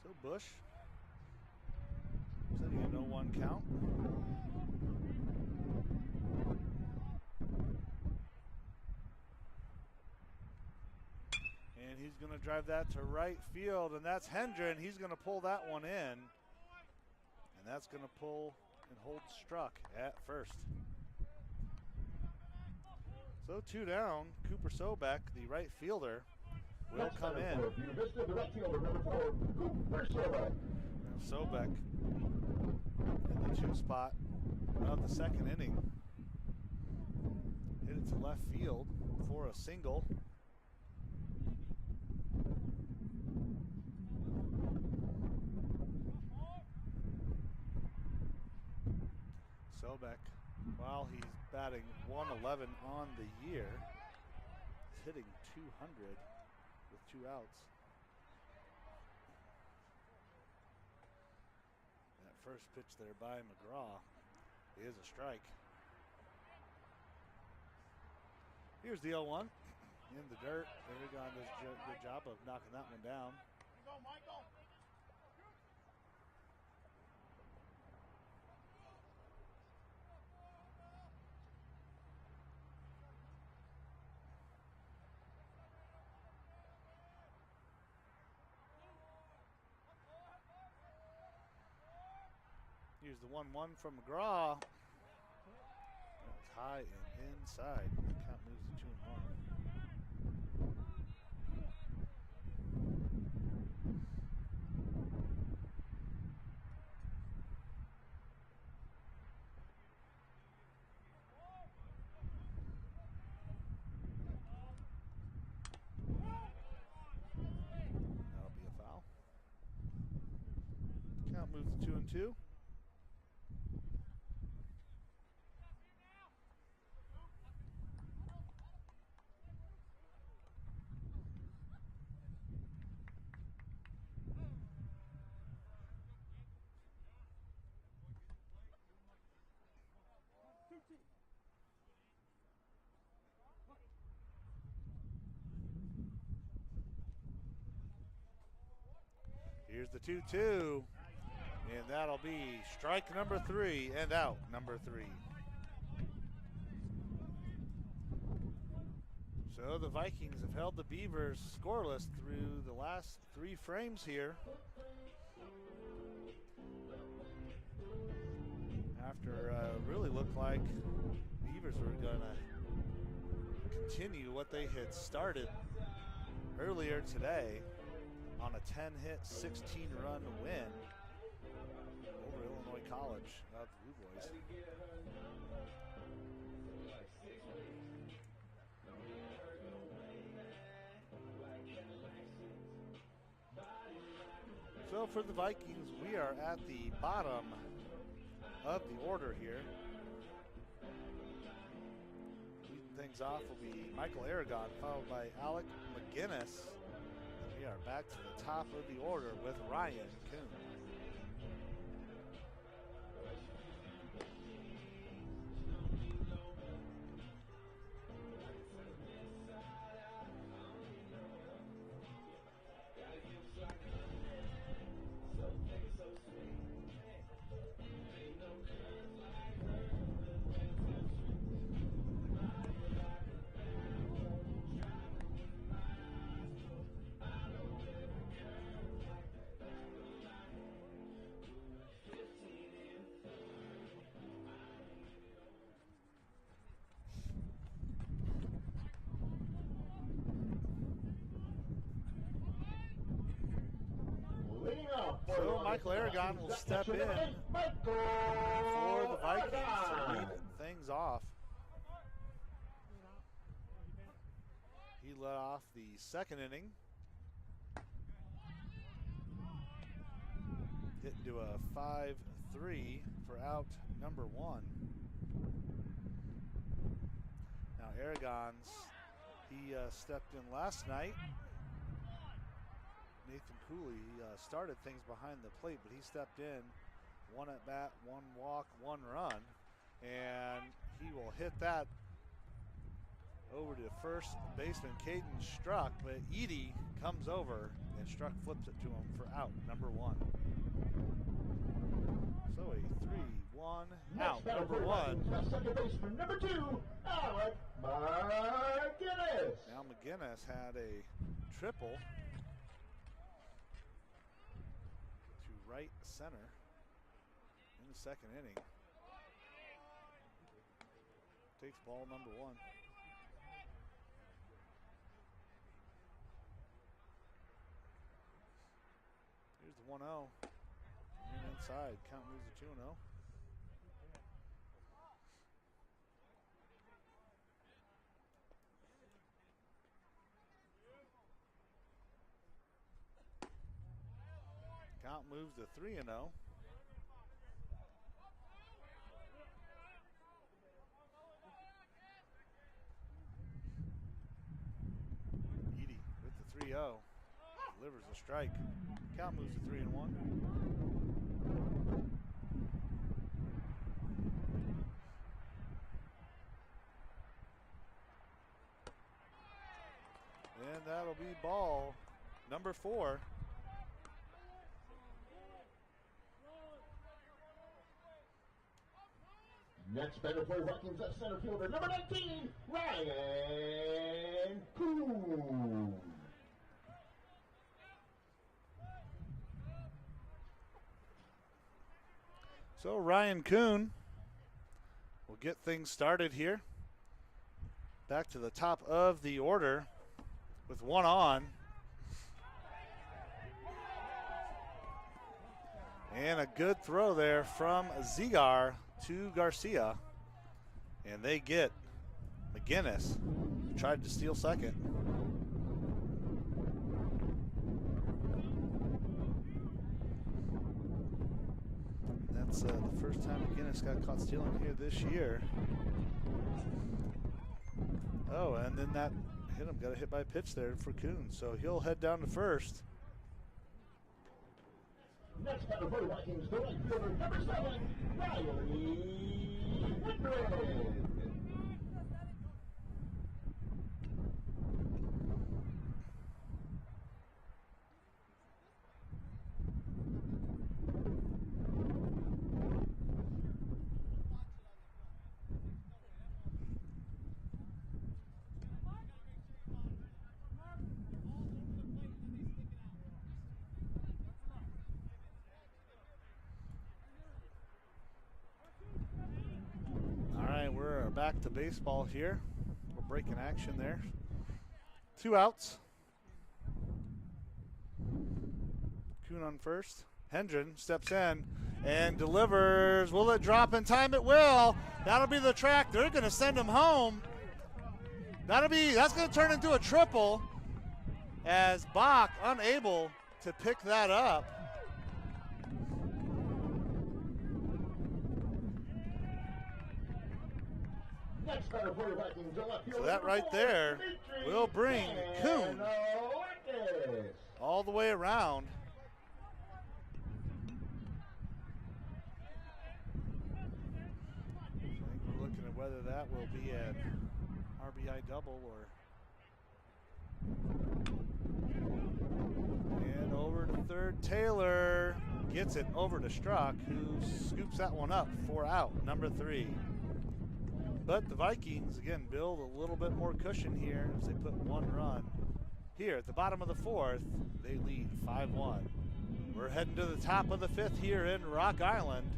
So Bush setting a 0-1 count. And he's going to drive that to right field, and that's Hendren. He's going to pull that one in, and that's going to pull and hold Struck at first. So 2 down. Cooper Sobek, the right fielder, will come in. Vista, the right fielder, number 4, Cooper Sobek. Now Sobek in the 2 spot of the second inning. Hit it to left field for a single. Sobek, while he's batting 111 on the year, is hitting 200 with 2 outs. That first pitch there by McGraw is a strike. Here's the 0-1 in the dirt. Aragon does a good job of knocking that one down. Here's the 1-1 from McGraw. That's high and inside. Count moves to 2-1. That'll be a foul. Count moves to 2-2. Here's the 2-2, and that'll be strike number 3 and out number 3. So the Vikings have held the Beavers scoreless through the last 3 frames here. After really looked like Beavers were going to continue what they had started earlier today on a 10-hit, 16-run win over Illinois College of the Blue Boys. So for the Vikings, we are at the bottom of the order here. Leading things off will be Michael Aragon, followed by Alec McGinnis. We are back to the top of the order with Ryan Kuhn. Michael Aragon will step in for the Vikings to lead things off. He led off the second inning. Hit into a 5-3 for out number 1. Now Aragon's, he stepped in last night. Nathan Cooley started things behind the plate, but he stepped in. 1 at bat, 1 walk, 1 run, and he will hit that over to first baseman Caden Struck, but Edie comes over and Struck flips it to him for out number 1. So a 3-1 out number 1. Second baseman number 2, Alec McGinnis. Now McGinnis had a triple to right center in the second inning. Takes ball number 1. Here's the 1-0. And inside, count moves to 2-0. Count moves to 3-0. Edie with the 3-0. Delivers a strike. Count moves to 3-1. And that'll be ball number 4. Next batter for Vikings at center fielder number 19, Ryan Coon. So Ryan Coon will get things started here. Back to the top of the order with 1 on. And a good throw there from Zigar to Garcia. And they get McGinnis, who tried to steal second. That's the first time McGinnis got caught stealing here this year. Oh, and then that hit him, got a hit by pitch there for Coon. So he'll head down to first. Next batter for Vikings, the right fielder number 7, Riley Whitbread. We're back to baseball here. We're breaking action there. 2 outs. Kuhn on first. Hendren steps in and delivers. Will it drop in time? It will. That'll be the track. They're going to send him home. That's going to turn into a triple as Bach unable to pick that up. So that right there will bring Kuhn all the way around. I think we're looking at whether that will be an RBI double or. And over to third, Taylor gets it over to Struck, who scoops that one up for out, number 3. But the Vikings, again, build a little bit more cushion here as they put 1 run. Here at the bottom of the 4th, they lead 5-1. We're heading to the top of the 5th here in Rock Island.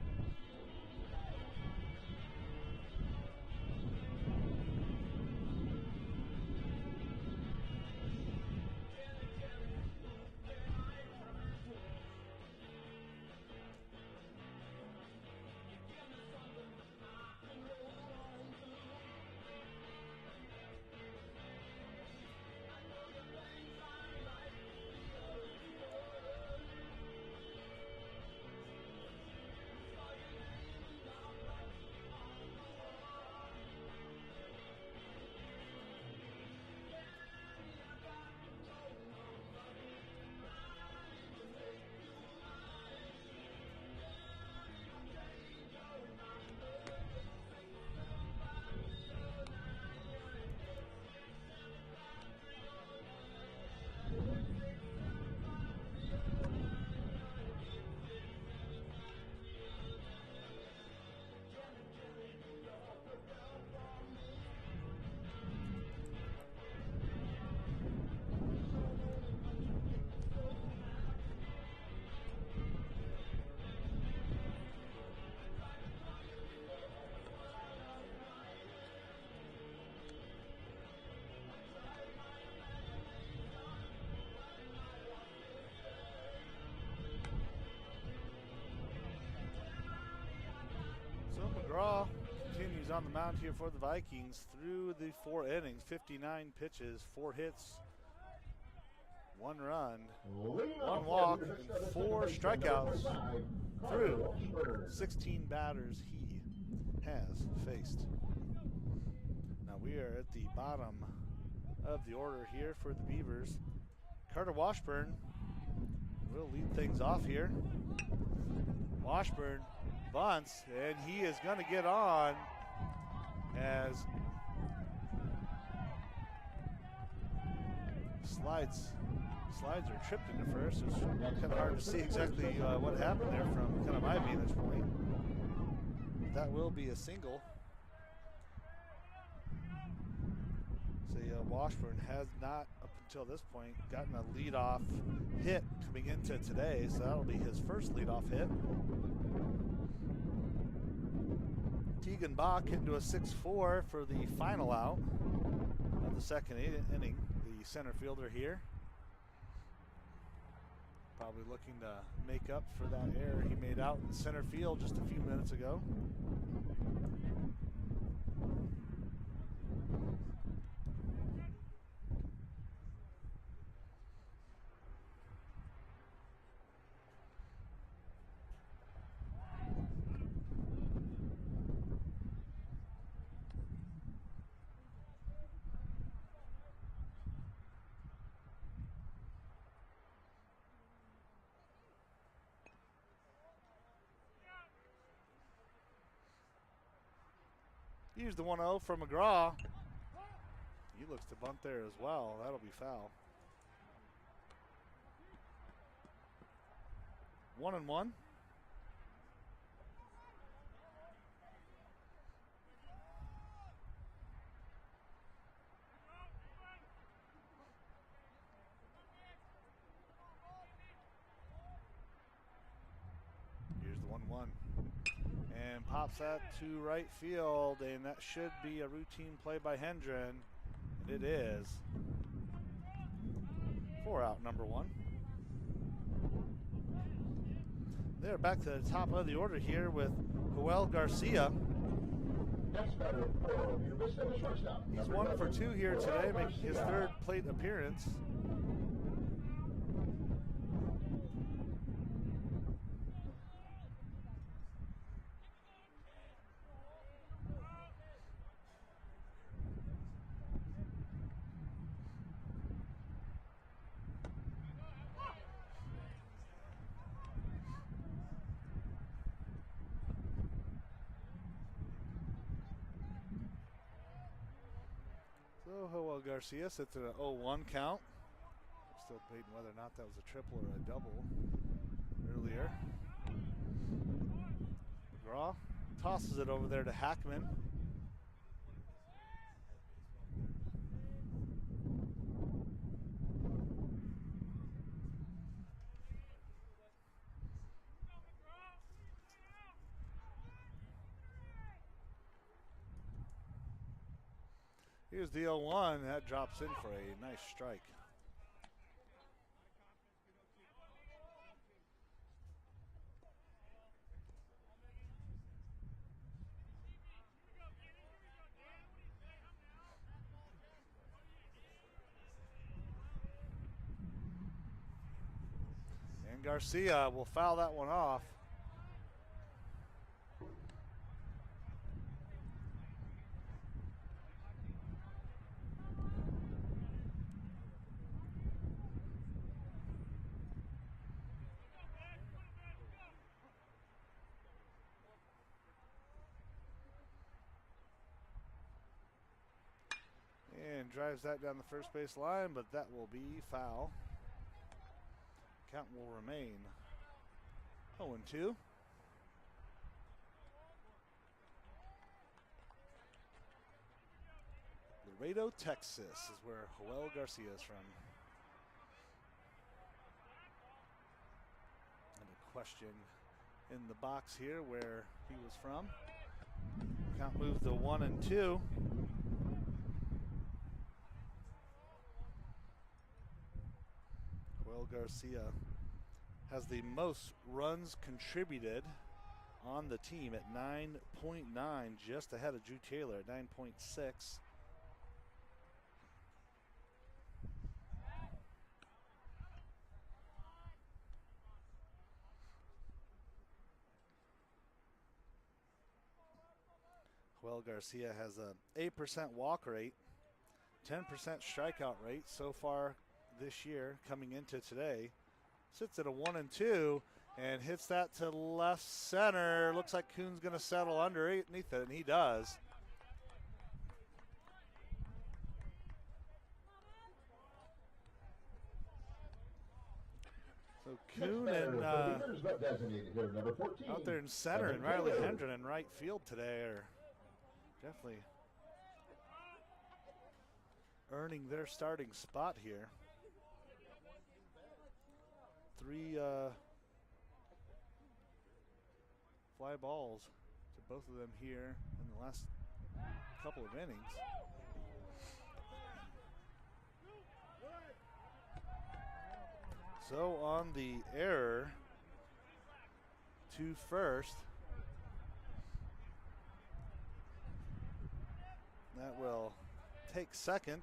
McGraw continues on the mound here for the Vikings through the 4 innings, 59 pitches, 4 hits, 1 run, 1 walk, and 4 strikeouts through 16 batters he has faced. Now we are at the bottom of the order here for the Beavers. Carter Washburn will lead things off here. Washburn bunts, and he is going to get on as slides are tripped into first. It's kind of hard to see exactly what happened there from kind of my vantage point. But that will be a single. So Washburn has not, up until this point, gotten a leadoff hit coming into today, so that'll be his first leadoff hit. Keegan Bach into a 6-4 for the final out of the second inning. The center fielder here, probably looking to make up for that error he made out in center field just a few minutes ago. Here's the 1-0 from McGraw. He looks to bunt there as well. That'll be foul. 1-1. Here's the 1-1. And pops that to right field, and that should be a routine play by Hendren, and it is. 4 out, number 1. They're back to the top of the order here with Joel Garcia. He's 1 for 2 here today, making his 3rd plate appearance. So Joel Garcia sits at an 0-1 count. We're still debating whether or not that was a triple or a double earlier. McGraw tosses it over there to Hackman. Here's the 0-1. That drops in for a nice strike. And Garcia will foul that one off. And drives that down the first base line, but that will be foul. Count will remain 0-2. Laredo, Texas is where Joel Garcia is from. And a question in the box here where he was from. Count moves to 1-2. Joel Garcia has the most runs contributed on the team at 9.9, just ahead of Drew Taylor at 9.6. Joel Garcia has a 8% walk rate, 10% strikeout rate so far this year coming into today. Sits at a 1-2 and hits that to left center. Looks like Kuhn's going to settle underneath it, and he does. So Kuhn and out there in center, and Riley Hendren in right field today are definitely earning their starting spot here. 3 fly balls to both of them here in the last couple of innings. So on the error to first, that will take second.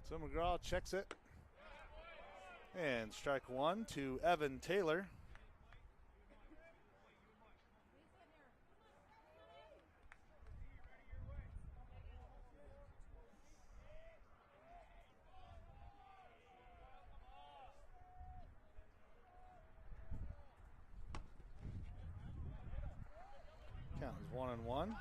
So McGraw checks it. And strike one to Evan Taylor. Count is 1-1.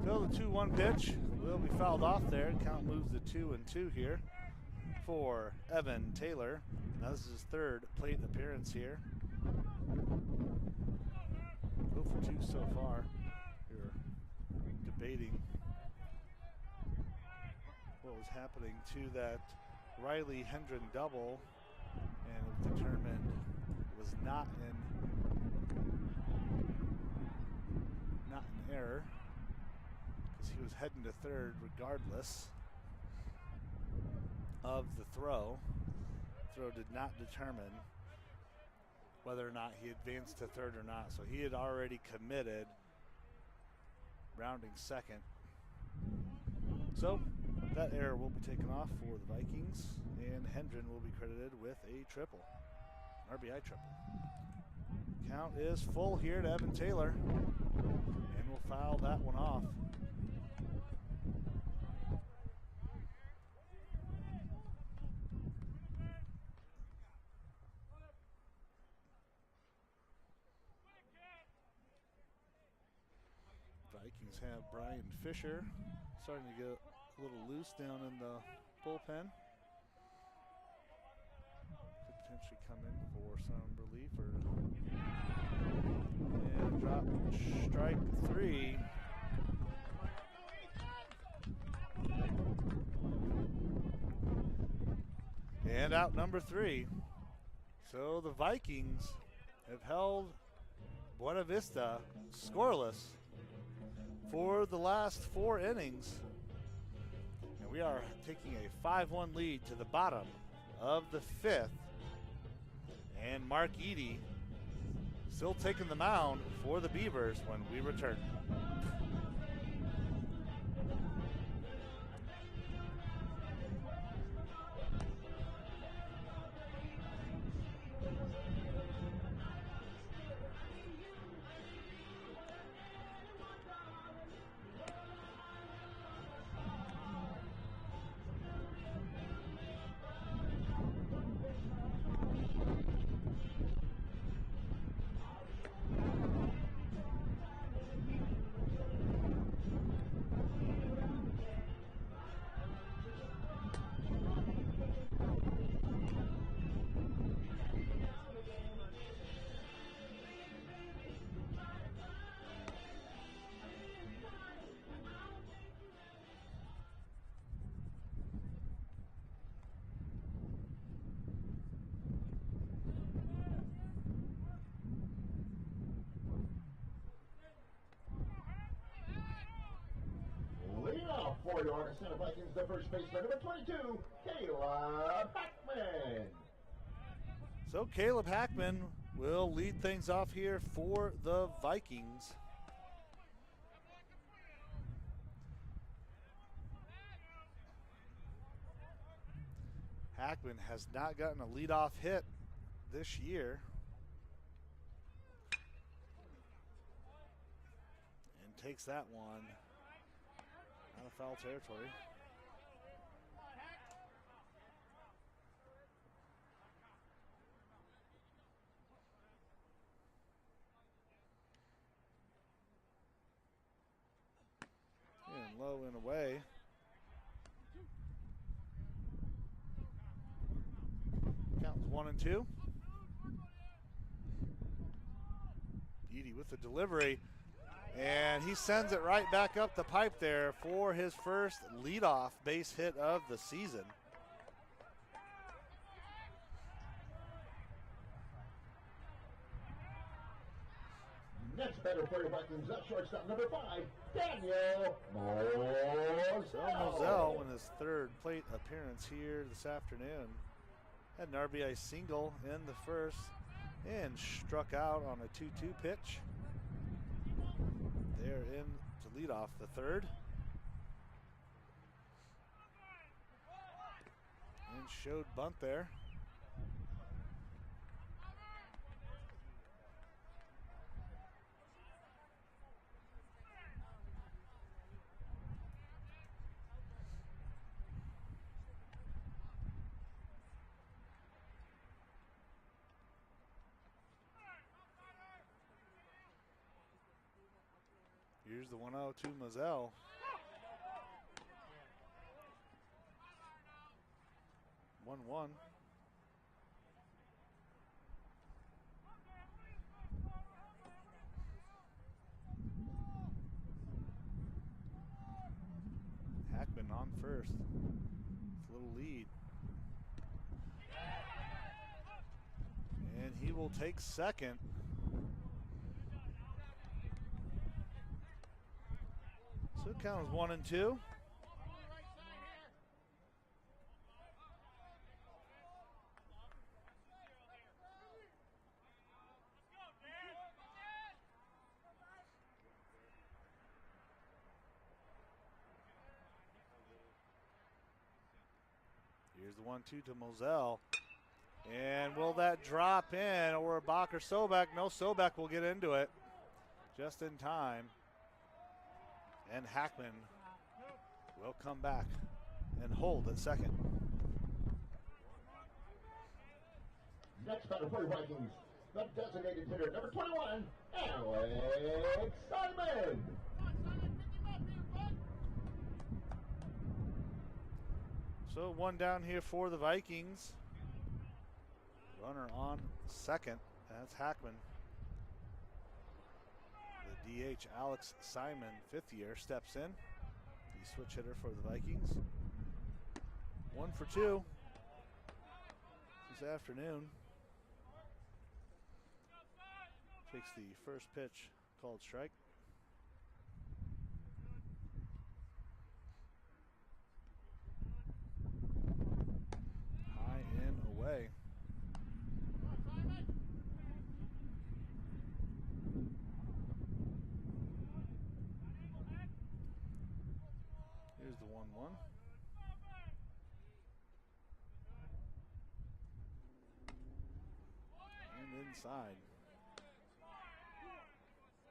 So the 2-1 pitch will be fouled off there. Count moves to 2-2 here for Evan Taylor. Now this is his third plate appearance here. 0 for 2 so far. You're debating what was happening to that Riley Hendren double, and it was determined it was not an error, because he was heading to third regardless of the throw. Throw did not determine whether or not he advanced to third or not. So he had already committed rounding second. So that error will be taken off for the Vikings, and Hendren will be credited with a triple, RBI triple. Count is full here to Evan Taylor, and we'll foul that one off. Vikings have Brian Fisher starting to get a little loose down in the bullpen. Could potentially come in for some relief and drop strike 3. And out number 3. So the Vikings have held Buena Vista scoreless for the last 4 innings. And we are taking a 5-1 lead to the bottom of the 5th. And Mark Eady still taking the mound for the Beavers when we return. your Augustana Vikings, the first baseman, number 22, Caleb Hackman. So Caleb Hackman will lead things off here for the Vikings. Hackman has not gotten a leadoff hit this year. And takes that one out of foul territory. And low and away. Counts 1-2. Edie with the delivery. And he sends it right back up the pipe there for his first leadoff base hit of the season. Next batter for your Vikings, up shortstop, number 5, Daniel Moselle. So Moselle in his third plate appearance here this afternoon. Had an RBI single in the first and struck out on a 2-2 pitch. They're in to lead off the third. And showed bunt there. Here's the 1-0 to Moselle. One. Hackman on first. It's a little lead. And he will take second. So it counts 1-2. Here's the 1-2 to Moselle. And will that drop in or Bach or Sobek? No, Sobek will get into it just in time. And Hackman will come back and hold at second. Next batter for your Vikings, the designated hitter, number 21, Alex Simon. So one down here for the Vikings. Runner on second. That's Hackman. The DH Alex Simon, 5th year, steps in. The switch hitter for the Vikings. 1 for 2 this afternoon. Takes the first pitch, called strike. High and away. Here's the 1-1. And inside.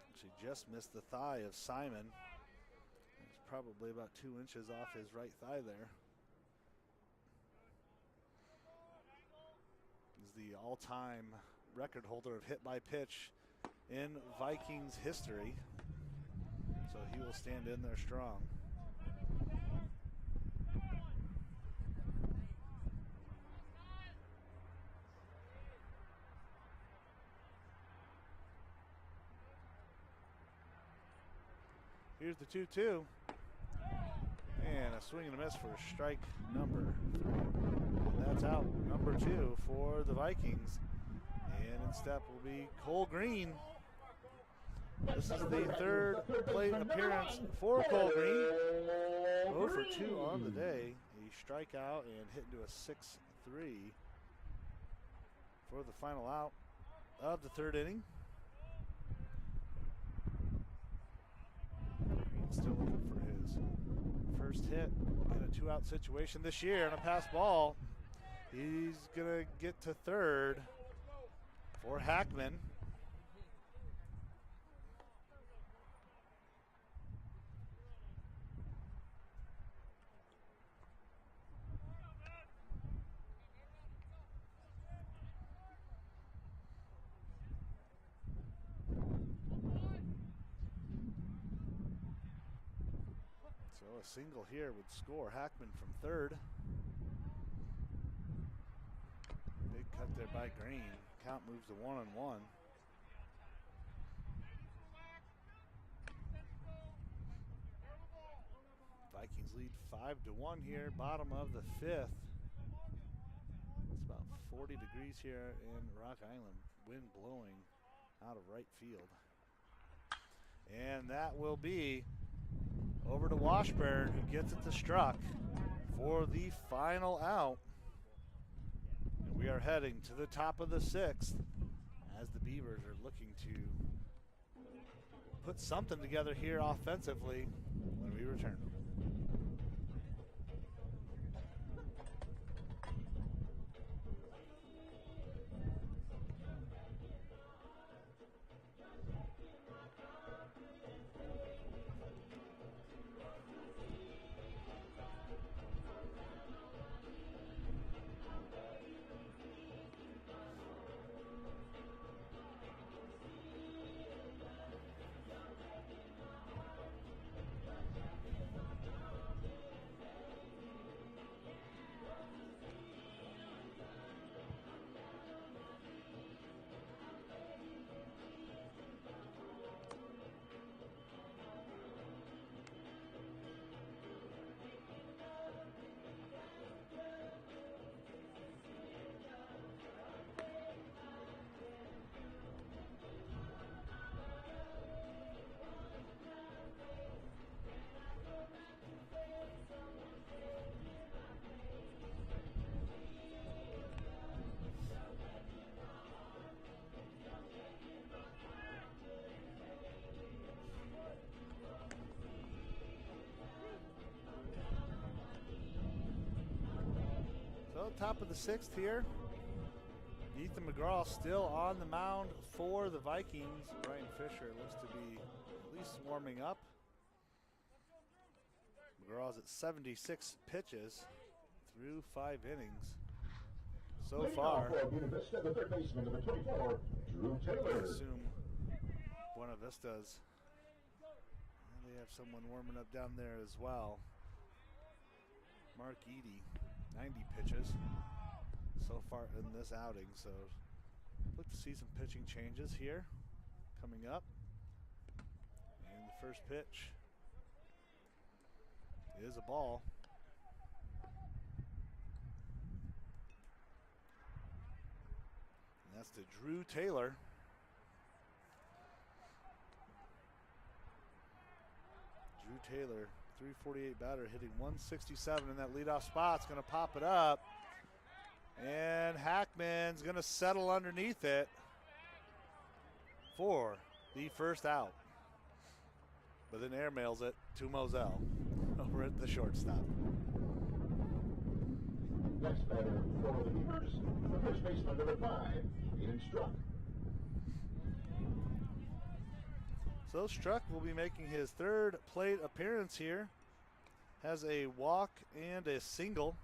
Actually just missed the thigh of Simon. It's probably about 2 inches off his right thigh there. He's the all-time record holder of hit by pitch in Vikings history. So he will stand in there strong. Here's the 2-2. And a swing and a miss for strike number 3. And that's out number 2 for the Vikings. And in step will be Cole Green. This is the 3rd plate appearance for Cole Green. 0 for 2 on the day. A strikeout and hit into a 6-3 for the final out of the third inning. Green's still looking for his first hit in a 2-out situation this year on a pass ball. He's going to get to third for Hackman. So a single here would score Hackman from third. Big cut there by Green. Count moves to 1-1. Vikings lead 5-1 here, bottom of the fifth. It's about 40 degrees here in Rock Island. Wind blowing out of right field. And that will be over to Washburn, who gets it to Struck for the final out. And we are heading to the top of the sixth as the Beavers are looking to put something together here offensively when we return. So top of the sixth here. Ethan McGraw still on the mound for the Vikings. Brian Fisher looks to be at least warming up. McGraw's at 76 pitches through 5 innings so far. Buena Vista, the third baseman, number 24, Drew Taylor. I assume Buena Vista's. And they have someone warming up down there as well. Mark Eady, 90 pitches so far in this outing. So look to see some pitching changes here coming up. And the first pitch is a ball. And that's to Drew Taylor. Drew Taylor, 348 batter, hitting 167 in that leadoff spot. It's going to pop it up. And Hackman's going to settle underneath it for the first out. But then airmails it to Moselle over at the shortstop. Next batter for the Beavers, the first baseman, number 5, Ian Struck. So Struck will be making his third plate appearance here. Has a walk and a single.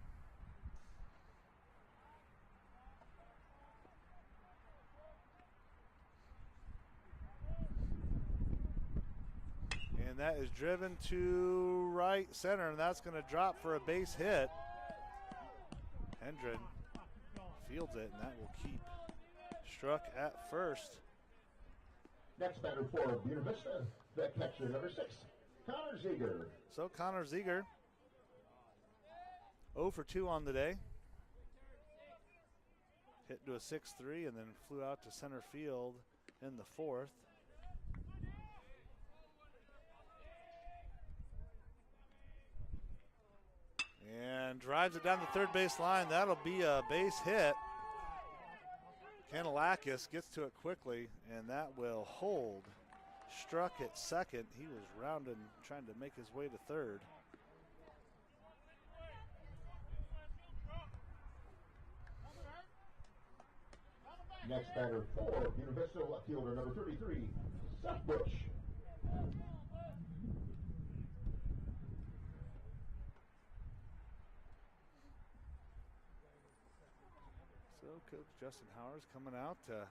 And that is driven to right center, and that's going to drop for a base hit. Hendren fields it, and that will keep Struck at first. Next batter for Buena Vista, the catcher, number 6, Connor Ziegler. So Connor Ziegler, 0 for 2 on the day. Hit into a 6-3 and then flew out to center field in the fourth. And drives it down the third base line. That'll be a base hit. Kanalakis gets to it quickly, and that will hold. Struck at second. He was rounding, trying to make his way to third. Next batter for Buena Vista left fielder number 33, Seth Bush. So Coach Justin Howard's coming out to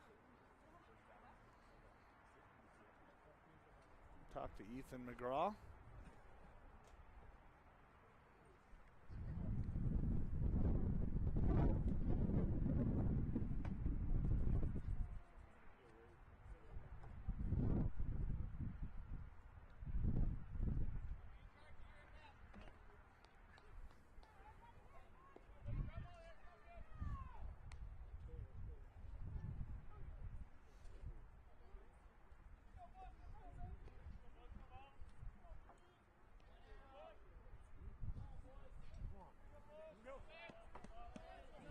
talk to Ethan McGraw.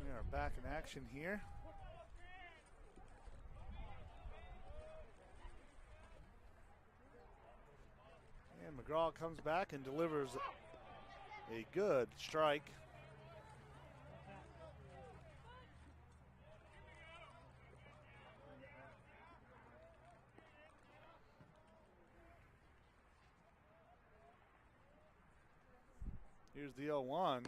We are back in action here. And McGraw comes back and delivers a good strike. Here's the 0-1.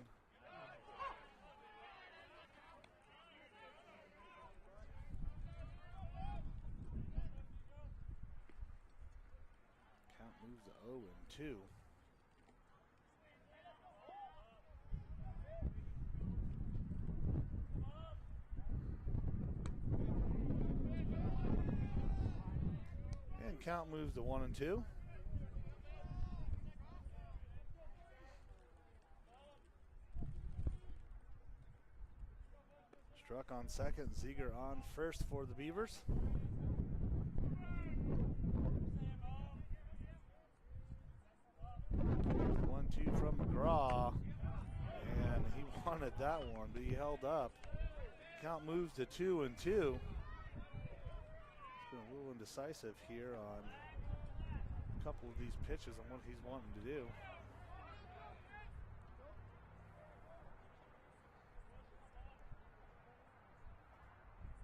Count moves to 0-2. And count moves to 1-2. Struck on second, Ziegler on first for the Beavers. 1-2 from McGraw, and he wanted that one, but he held up. Count moves to 2-2. It's been a little indecisive here on a couple of these pitches on what he's wanting to do.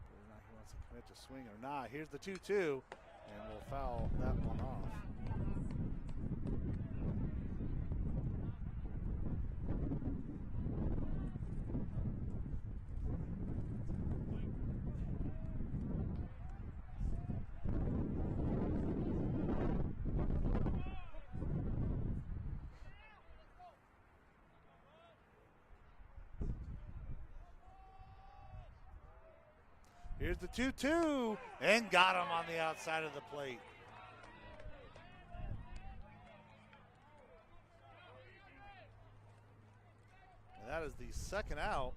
He wants to commit to swing or not. Here's the 2-2, and we'll foul that one off. Here's the 2-2, and got him on the outside of the plate. And that is the second out.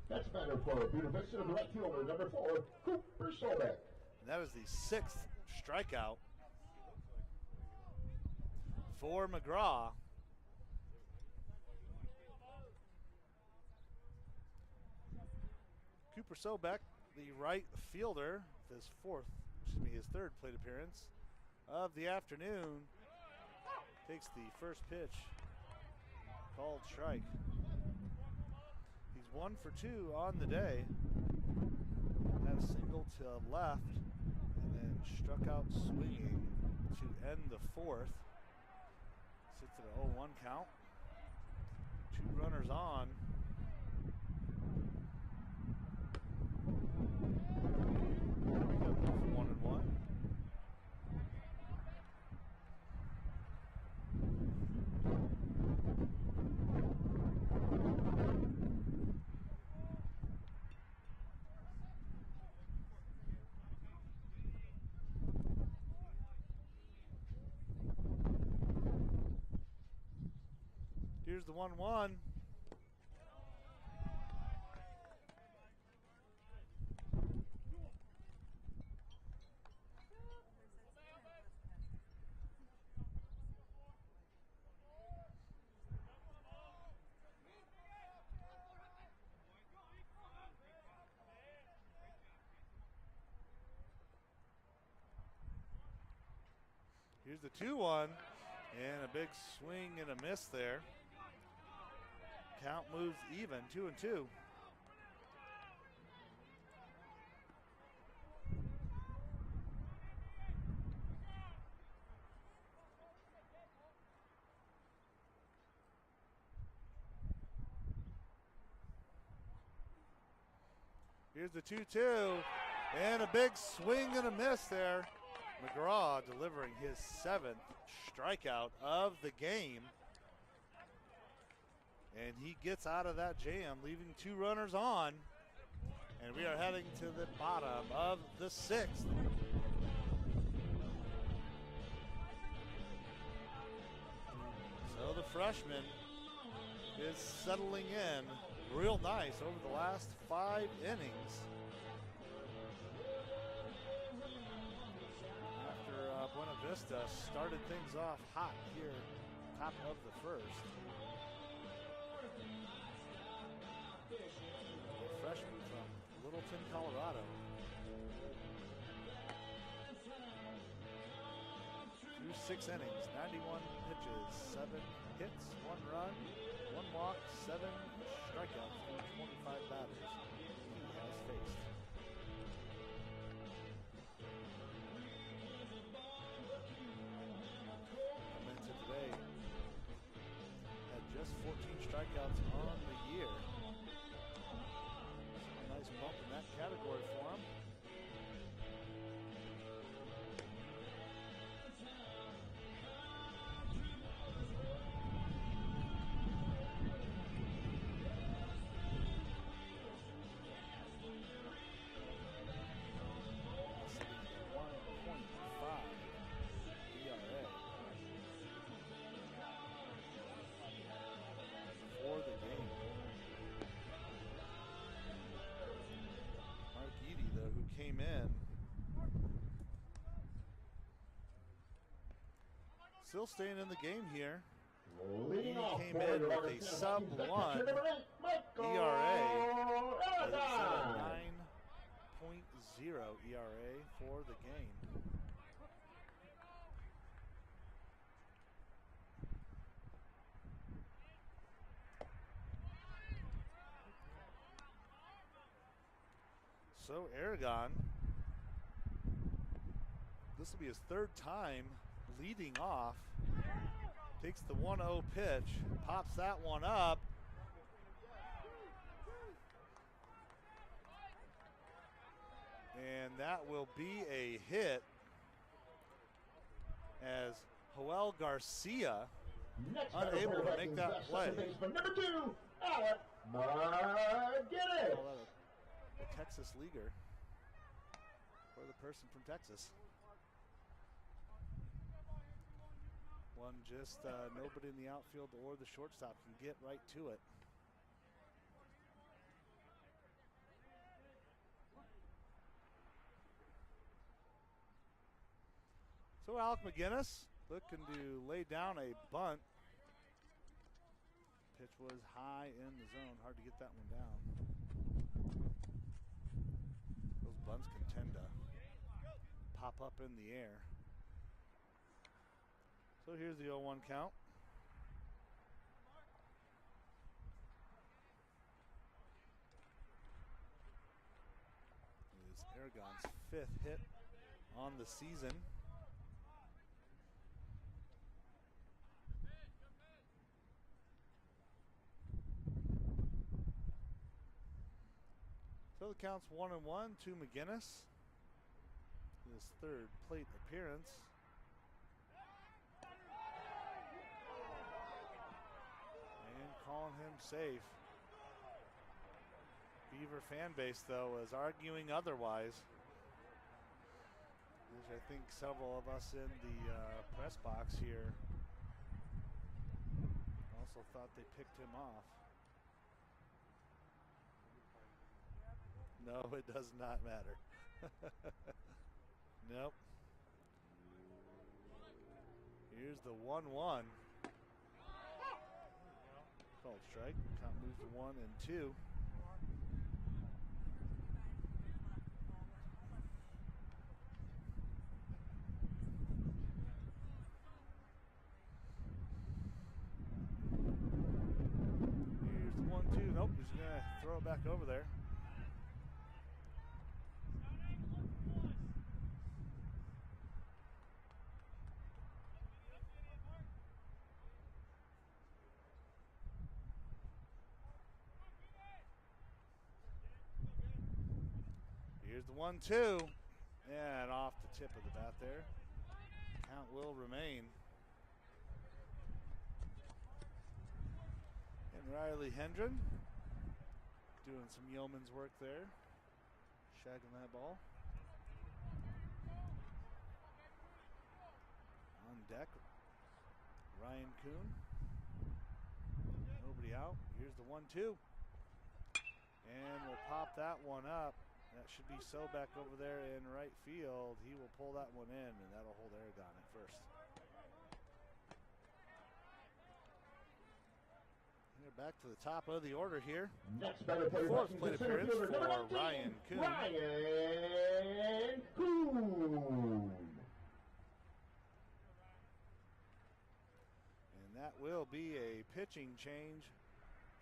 That's batter for Buena Vista, the right fielder, number 4, Cooper Solbeck. And that is the 6th strikeout for McGraw. Cooper Solbeck, the right fielder, his third plate appearance of the afternoon, takes the first pitch, called strike. He's 1 for 2 on the day. Had a single to left, and then struck out swinging to end the fourth. Sits at an 0-1 count. 2 runners on. One and one. Here's the 1-1. Here's the 2-1, and a big swing and a miss there. Count moves even, 2-2. Here's the 2-2, and a big swing and a miss there. McGraw delivering his 7th strikeout of the game. And he gets out of that jam, leaving 2 runners on. And we are heading to the bottom of the 6th. So the freshman is settling in real nice over the last 5 innings. After Buena Vista started things off hot here, top of the 1st. A freshman from Littleton, Colorado. Through 6 innings, 91 pitches, 7 hits, 1 run, 1 walk, 7 strikeouts through 25 batters he has faced. Come into today, had just 14 strikeouts on the year. So a nice bump in that category for him. Came in. Still staying in the game here. He came in with a sub-1 ERA. That is a 9.0 ERA for the game. So Aragon, this will be his 3rd time leading off. Takes the 1-0 pitch, pops that one up. And that will be a hit as Joel Garcia unable to make that play. Number 2, Alec McGinnis. A Texas leaguer for the person from Texas. One just nobody in the outfield or the shortstop can get right to it. So Alec McGinnis looking to lay down a bunt. Pitch was high in the zone, hard to get that one down. Those bunts can tend to pop up in the air. So here's the 0-1 count. It is Aragon's 5th hit on the season. So the count's 1-1 to McGinnis. His 3rd plate appearance. And calling him safe. Beaver fan base, though, is arguing otherwise. Which I think several of us in the press box here also thought they picked him off. No, it does not matter. Nope. Here's the 1-1. Called strike. Count moves to 1 and 2. he's going to throw it back over there. Here's the 1-2. And off the tip of the bat there. Count will remain. And Riley Hendren doing some yeoman's work there. Shagging that ball. On deck, Ryan Kuhn. Nobody out. Here's the 1-2. And we'll pop that one up. That should be so back over there in right field. He will pull that one in, and that'll hold Aragon at first. We're back to the top of the order here. Next batter, Fourth plate appearance for Ryan Kuhn. Ryan Kuhn. And that will be a pitching change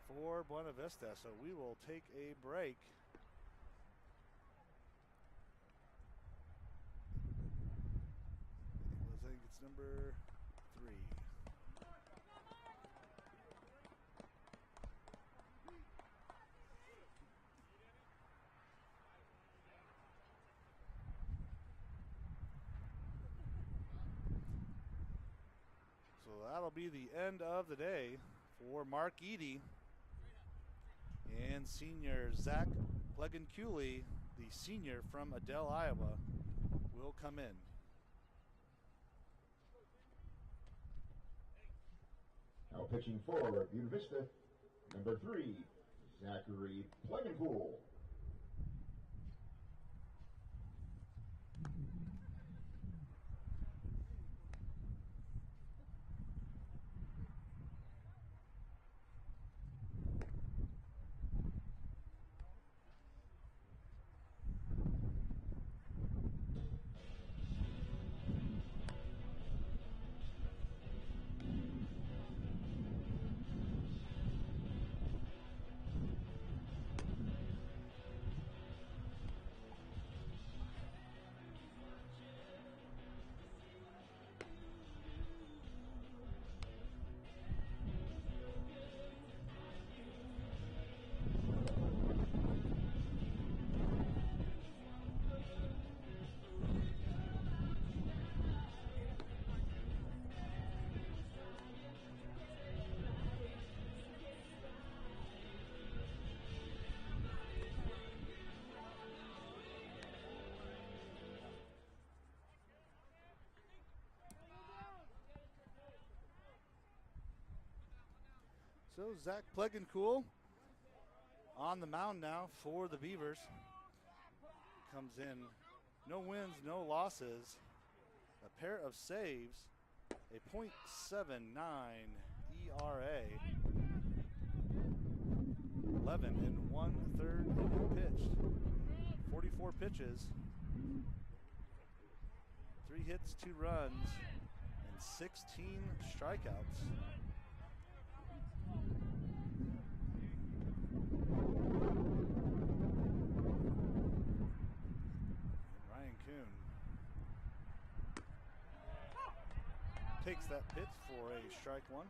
for Buena Vista. So we will take a break. I think it's number 3. So that'll be the end of the day for Mark Eady and senior Zach Plegan-Cooley, the senior from Adel, Iowa, will come in. Now pitching for Buena Vista, number 3, Zachary Pleganpool. So Zach Pleganpool on the mound now for the Beavers. Comes in, no wins, no losses, a pair of saves, a .79 ERA, 11 1/3 inning pitched, 44 pitches, 3 hits, 2 runs, and 16 strikeouts. Takes that pitch for a strike one.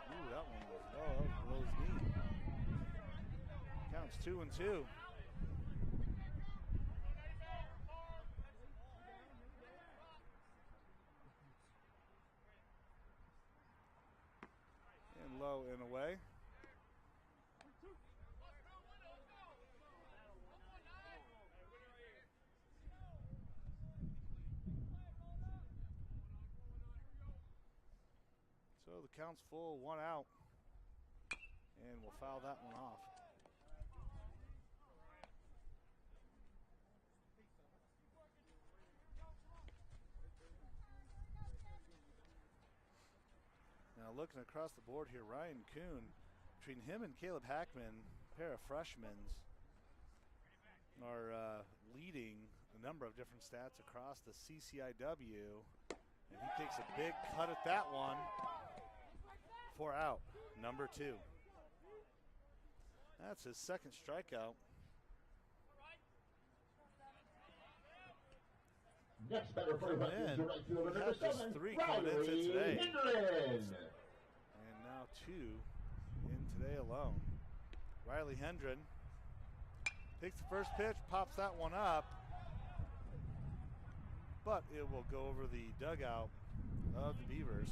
Ooh, that one was, oh, that was below his knee. Counts 2-2. Low and away. So the count's full, 1 out, and we'll foul that one off. Now looking across the board here, Ryan Kuhn, between him and Caleb Hackman, a pair of freshmen, are leading a number of different stats across the CCIW. And he takes a big cut at that one for out, number 2. That's his second strikeout. Next batter for the Vikings, right fielder number 7, 3 coming into today. Hendren. And now 2 in today alone. Riley Hendren takes the first pitch, pops that one up, but it will go over the dugout of the Beavers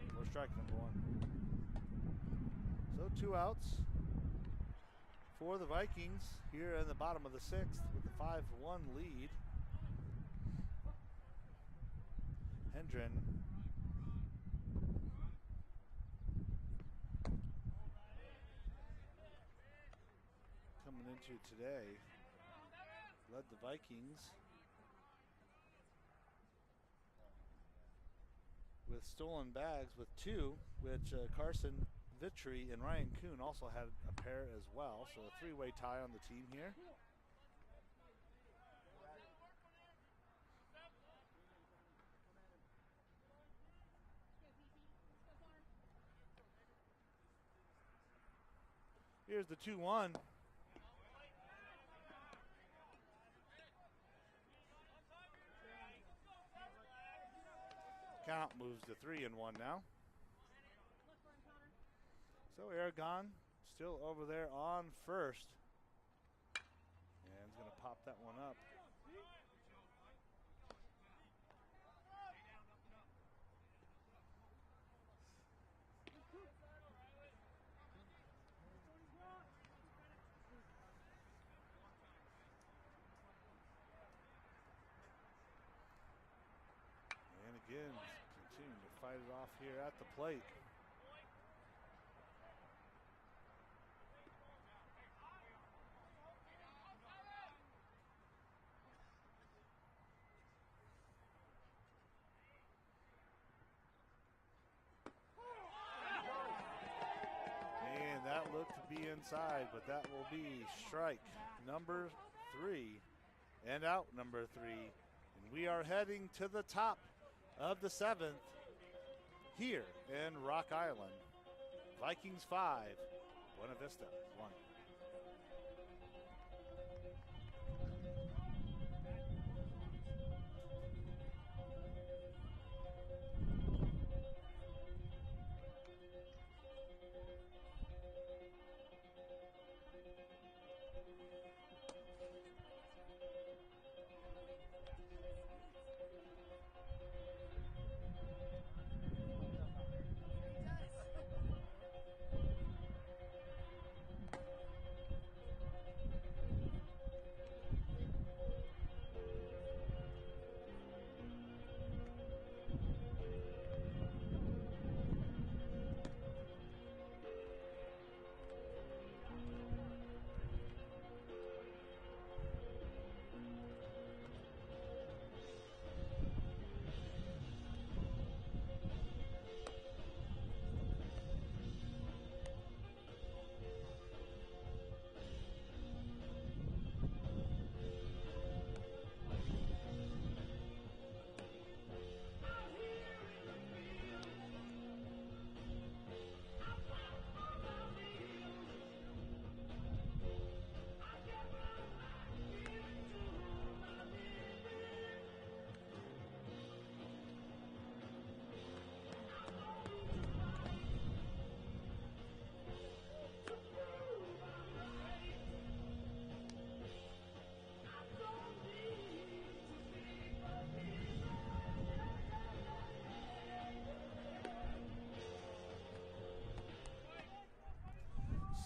for strike number 1. So 2 outs for the Vikings here in the bottom of the 6th with a 5-1 lead. Hendren coming into today led the Vikings with stolen bags with 2, which Carson Vitry and Ryan Kuhn also had a pair as well. So a 3-way tie on the team here. Here's the 2-1. Count moves to 3-1 now. So Aragon still over there on first. And he's going to pop that one up. And again, continuing to fight it off here at the plate. And that looked to be inside, but that will be strike number 3 and out number 3. And we are heading to the top of the 7th here in Rock Island. Vikings 5, Buena Vista 1.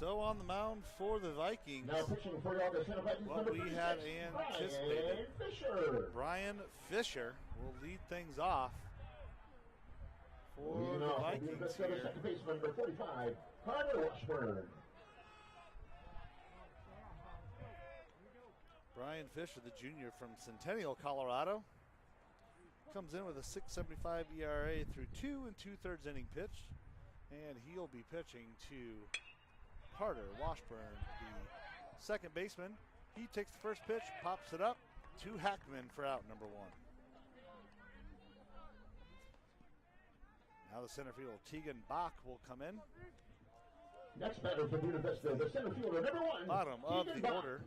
So on the mound for the Vikings, now pitching for the Augustana Vikings, what we had anticipated. Brian Fisher will lead things off for the Vikings here. Second baseman, number 45, Carter Washburn. Brian Fisher, the junior from Centennial, Colorado, comes in with a 6.75 ERA through 2 2/3 inning pitch, and he'll be pitching to Carter Washburn, the second baseman He takes the first pitch, pops it up to Hackman for out number 1. Now the center fielder, Tegan Bach, will come in. Next batter for Buena Vista, the center fielder, number 1. Bottom of Tegan the Bach. order.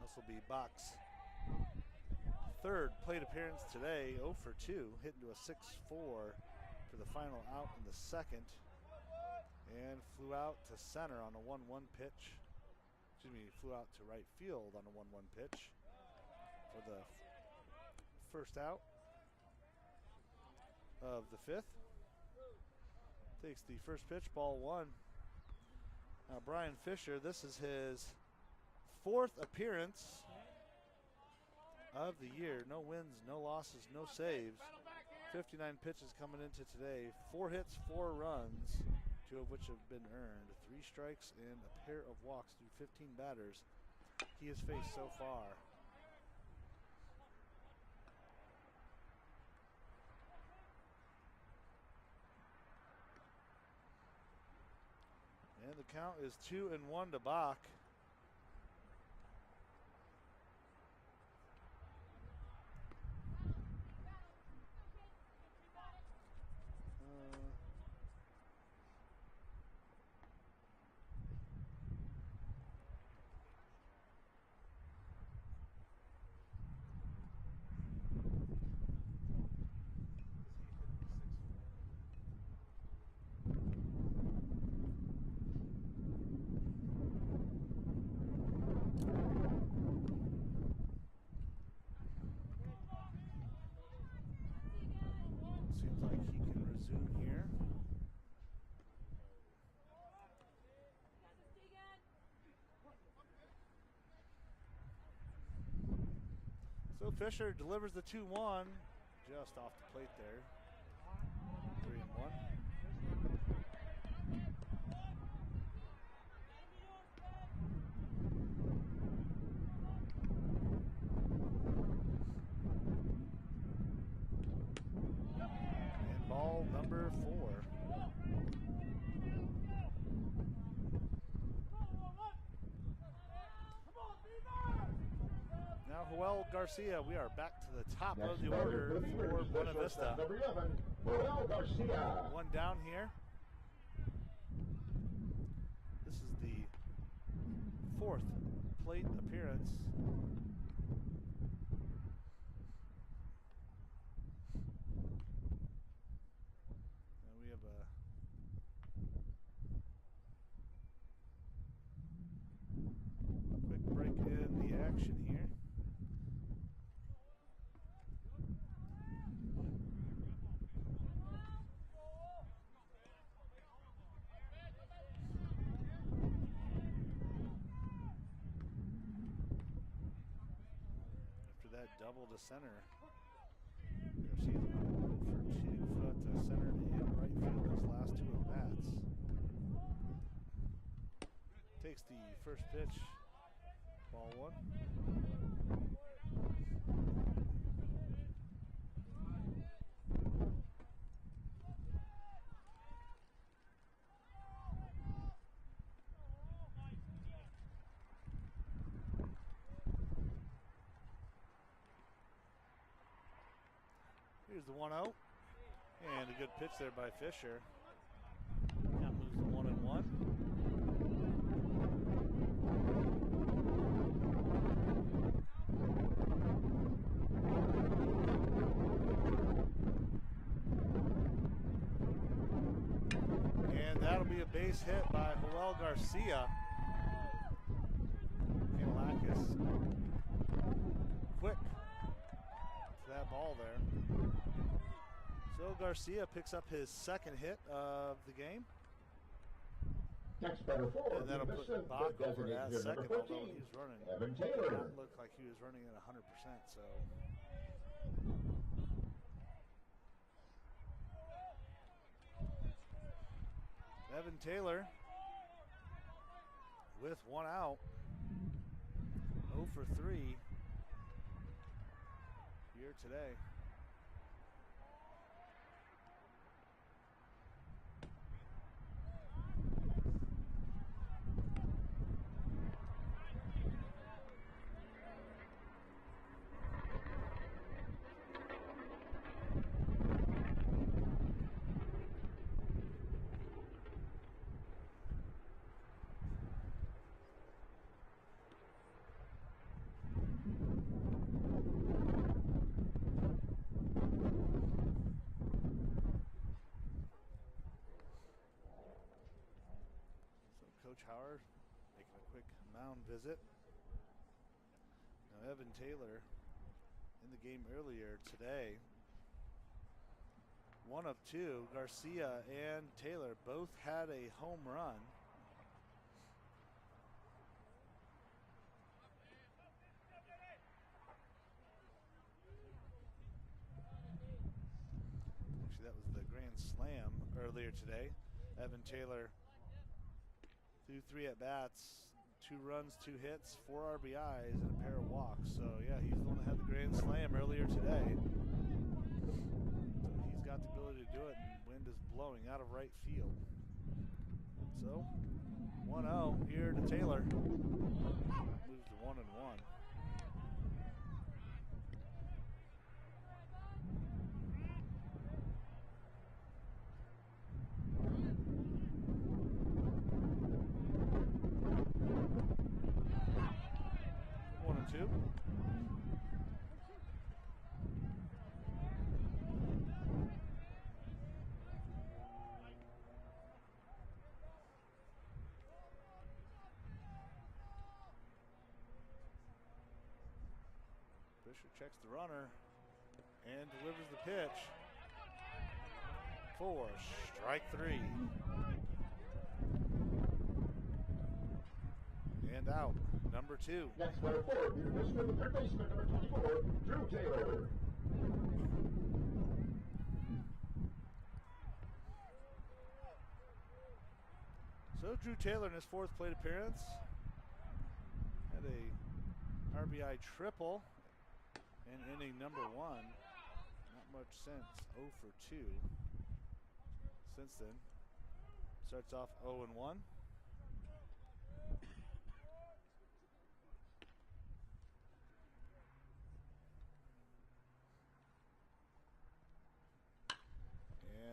This will be Bach's third plate appearance today, 0 for 2, hit into a 6-4 for the final out in the second, and flew out to center on a 1-1 pitch. Excuse me, flew out to right field on a 1-1 pitch for the first out of the fifth. Takes the first pitch, ball 1. Now Brian Fisher, this is his 4th appearance of the year. No wins, no losses, no saves. 59 pitches coming into today. 4 hits, 4 runs, 2 of which have been earned. 3 strikes and a pair of walks through 15 batters he has faced so far. And the count is 2-1 to Bach. Seems like he can resume here. So Fisher delivers the 2-1 just off the plate there. 3-1. And ball number 4. Now Joel Garcia, we are back to the top of the order for Buena Vista. Number 11, Joel Garcia. 1 down here. This is the 4th plate appearance. And we have a quick break in the action here. That double to center. Garcia's gone 0 for 2, foot to center and right field his last 2 at bats. Takes the first pitch, ball 1. Here's the 1-0. And a good pitch there by Fisher. Count moves to 1-1. And that'll be a base hit by Joel Garcia. Kanalakis quick to that ball there. So Garcia picks up his 2nd hit of the game. Next batter for And that'll put Bach over at 2nd, although he was running. Evan It Taylor. didn't look like he was running at 100%, so. Evan Taylor with 1 out. 0 for 3 here today. Howard making a quick mound visit. Now Evan Taylor in the game earlier today. 1 of 2. Garcia and Taylor both had a home run. Actually, that was the grand slam earlier today. Evan Taylor threw 3 at-bats, 2 runs, 2 hits, 4 RBIs, and a pair of walks. So, yeah, he's the one that had the grand slam earlier today. So he's got the ability to do it, and wind is blowing out of right field. So, 1-0 here to Taylor. Moves to 1-1. Two. Fisher checks the runner and delivers the pitch for strike 3. And out, number 2. Next player forward, the position of the third baseman, number 24, Drew Taylor. So Drew Taylor in his 4th plate appearance had a RBI triple in inning number 1. Not much since 0 for 2 since then. Starts off 0-1.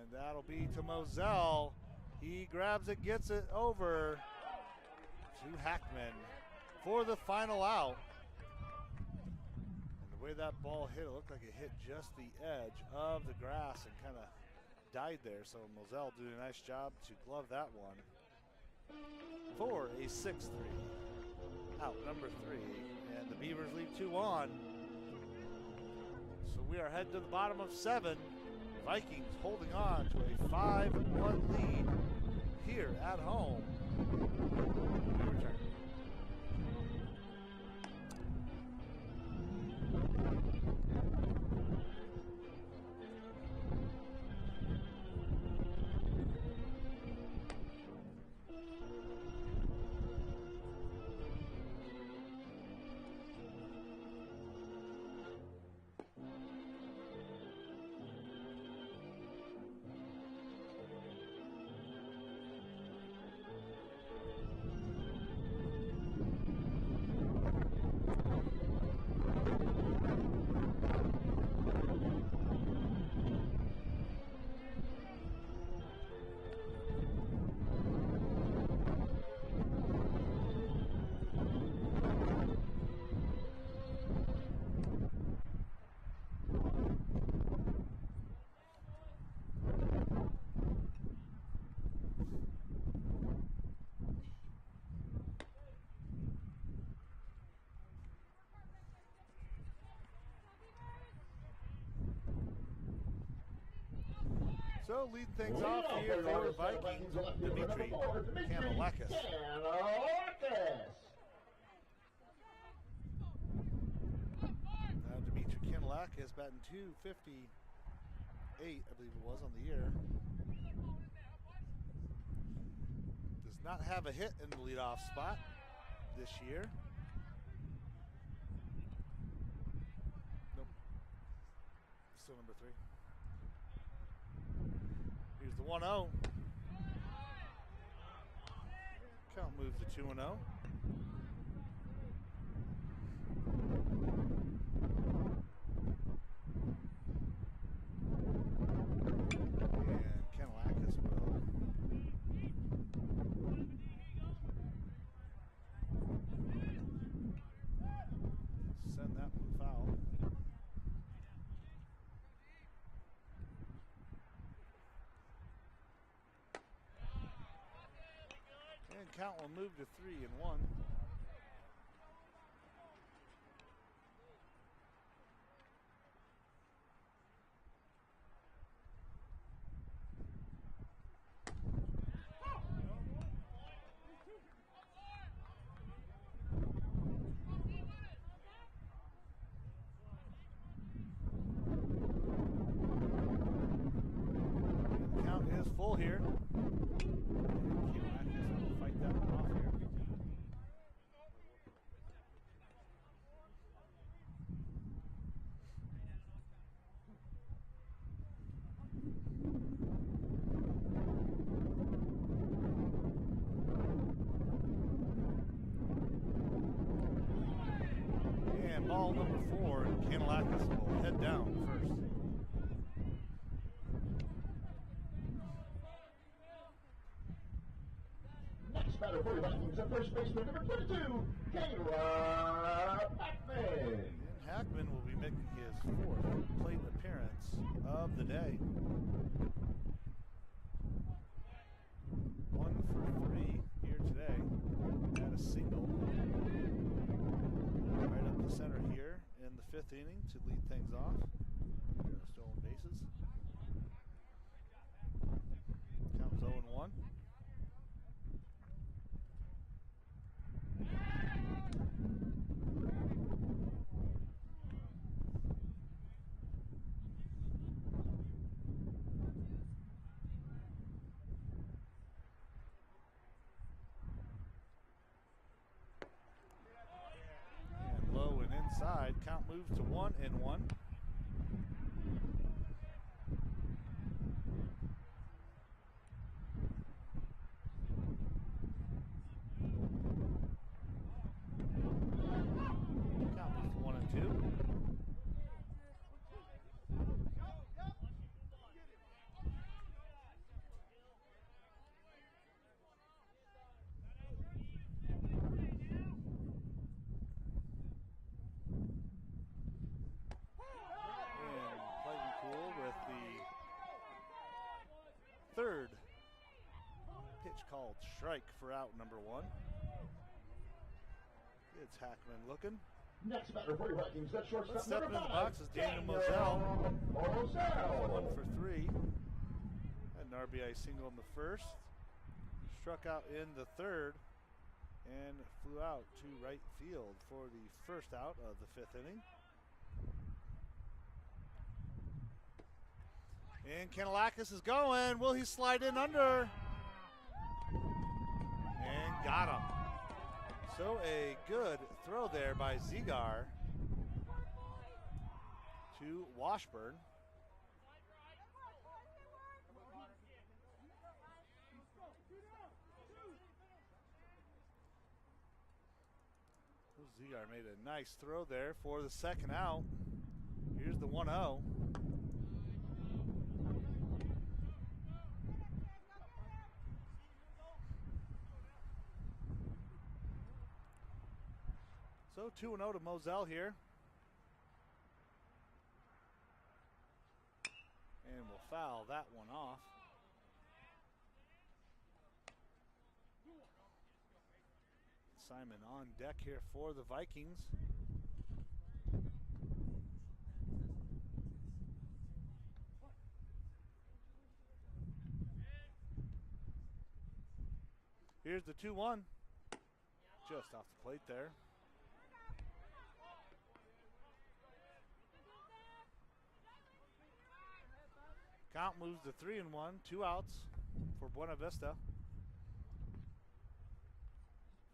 And that'll be to Moselle. He grabs it, gets it over to Hackman for the final out. And the way that ball hit, it looked like it hit just the edge of the grass and kind of died there. So Moselle did a nice job to glove that one for a 6-3. Out number 3. And the Beavers lead 2 on. So we are headed to the bottom of 7. Vikings holding on to a 5-1 lead here at home. We return. So leading things off here for the Vikings, Dimitri Kanalakis. Now Dimitri Kanalakis batting .258, I believe it was, on the year. Does not have a hit in the leadoff spot this year. Nope. Still number 3. Here's the 1-0. Count moves to 2-0. And Kanalakis will send that one foul. count will move to 3-1. Full here. And fight that one off here. And ball number 4, and Kanalakis will head down first. Batter for the Vikings at first baseman, number 22, Kayla Hackman. And Hackman will be making his 4th plate appearance of the day. 1 for 3 here today. Had a single right up the center here in the 5th inning to lead things off. No stolen bases. Count 0-1. And low and inside. Count moves to 1-1. Third pitch called strike for out number 1. It's Hackman looking. Next batter for your Vikings, that shortstop Stepping in the number 5, box is Daniel Moselle. 1 for 3. Had an RBI single in the 1st. Struck out in the 3rd and flew out to right field for the 1st out of the 5th inning. And Kanalakis is going. Will he slide in under? And got him. So a good throw there by Zigar to Washburn. Zigar made a nice throw there for the 2nd out. Here's the 1-0. So 2-0 to Moselle here. And we'll foul that one off. Simon on deck here for the Vikings. Here's the 2-1. Just off the plate there. Count moves to 3-1, 2 outs for Buena Vista.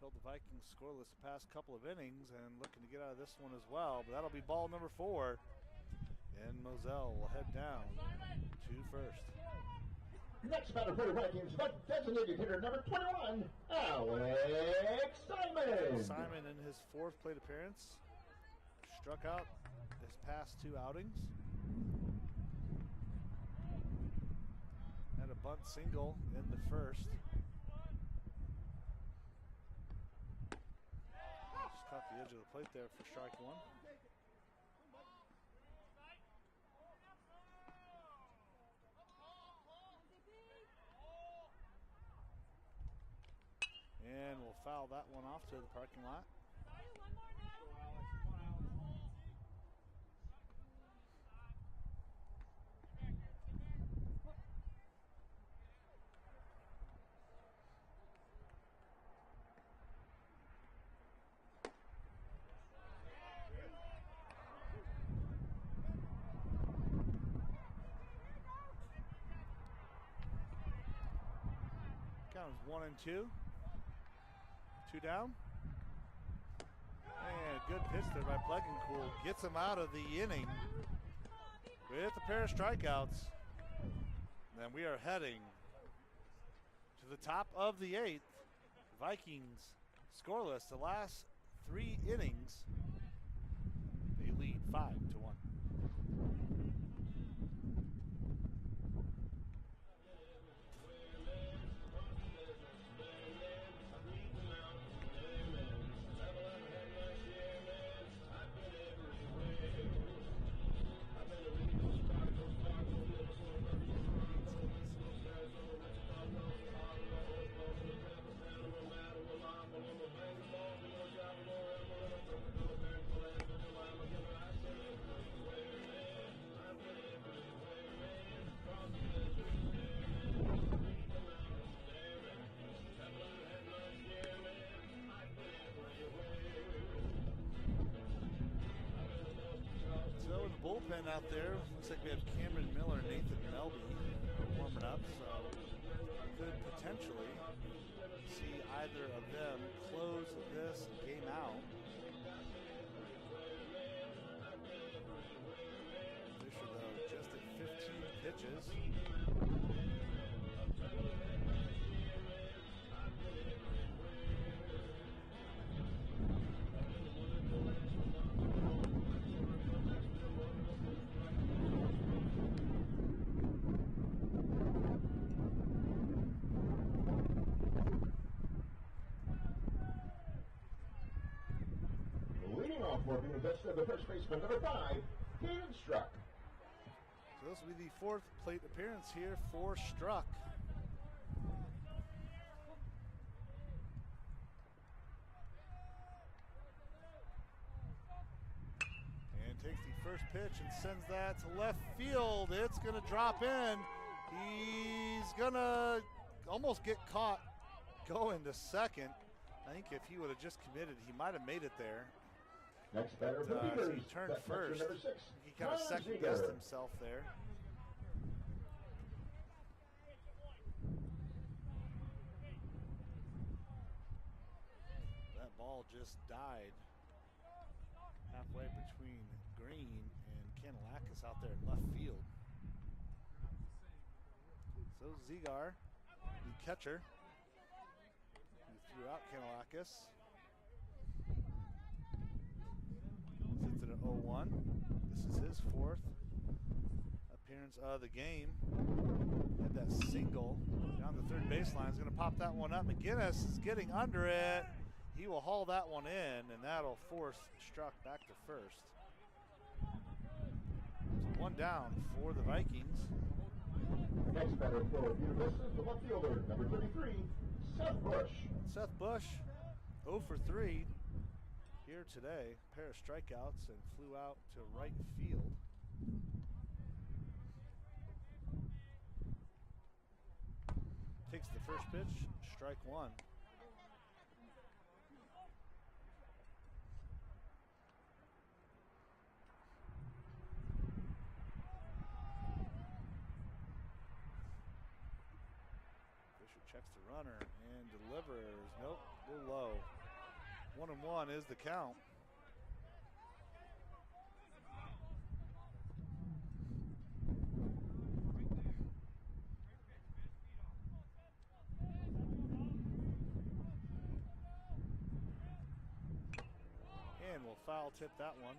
Held the Vikings scoreless the past couple of innings and looking to get out of this one as well. But that'll be ball number 4. And Moselle will head down to first. Next batter for the Vikings, the designated hitter number 21, Alex Simon. Simon in his 4th plate appearance. Struck out his past 2 outings. Had a bunt single in the 1st. Just caught the edge of the plate there for strike 1. And we'll foul that one off to the parking lot. Count is 1-2. 2 down. And good pitch there by Plegencool. Gets him out of the inning with a pair of strikeouts. Then we are heading to the top of the 8th. Vikings scoreless the last 3 innings. They lead 5-1. So in the bullpen out there, looks like we have Cameron Miller and Nathan Melby warming up, so could potentially see either of them close this game out. Fisher, though, just at 15 pitches. Leading off for Buena Vista, the first baseman, number 5, Keenan Struck. So this will be the 4th plate appearance here for Struck. And takes the first pitch and sends that to left field. It's going to drop in. He's going to almost get caught going to second. I think if he would have just committed, he might have made it there. Next batter for So Beavers, he turned that's first. number 6, He kind of Tom second-guessed Seager. himself there. That ball just died halfway between Green and Kanalakis out there in left field. So Zigar, the catcher, he threw out Kanalakis. Sits it at 0-1. This is his 4th appearance of the game. Had that single down the third baseline. Is going to pop that one up. McGinnis is getting under it. He will haul that one in, and that'll force Struck back to first. So 1 down for the Vikings. Next batter for Buena Vista, the left fielder, number 33, Seth Bush. Seth Bush, 0 for 3 here today. A pair of strikeouts and flew out to right field. Takes the first pitch, strike 1. Fisher checks the runner and delivers. Nope, a little low. 1-1 is the count. And we'll foul tip that one.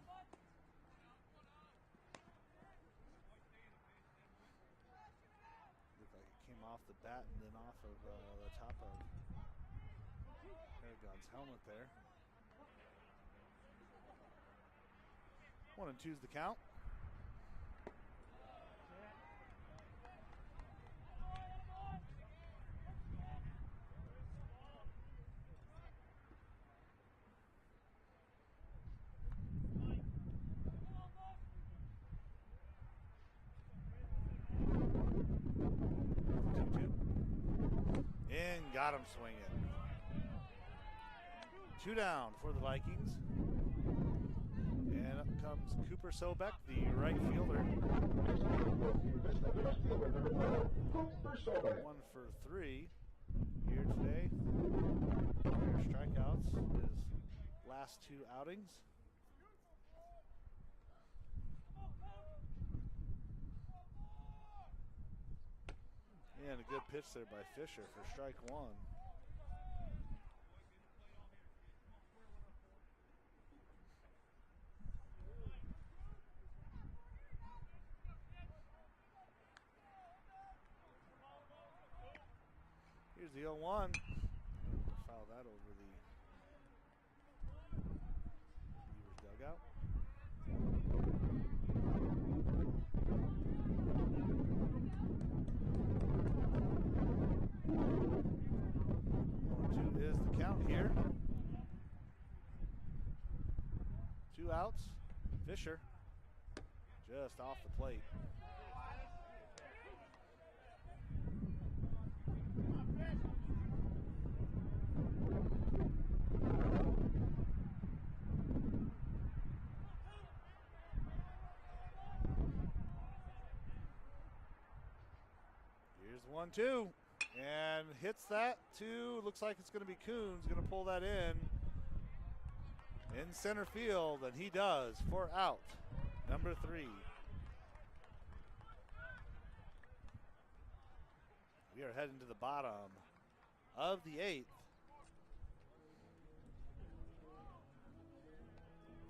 Looked like it came off the bat and then off of the top of Aragon's helmet there. 1-2 is the count. got him swinging. 2 down for the Vikings. And up comes Cooper Sobek, the right fielder. 1 for 3 here today. Their strikeouts his last 2 outings. And a good pitch there by Fisher for strike 1. Here's the 0-1. Foul that over the Beavers dugout. Is the count here. 2 outs. Fisher just off the plate. Here's 1-2. And hits that to, looks like it's going to be Coons, going to pull that in center field, and he does for out number 3. We are heading to the bottom of the 8th.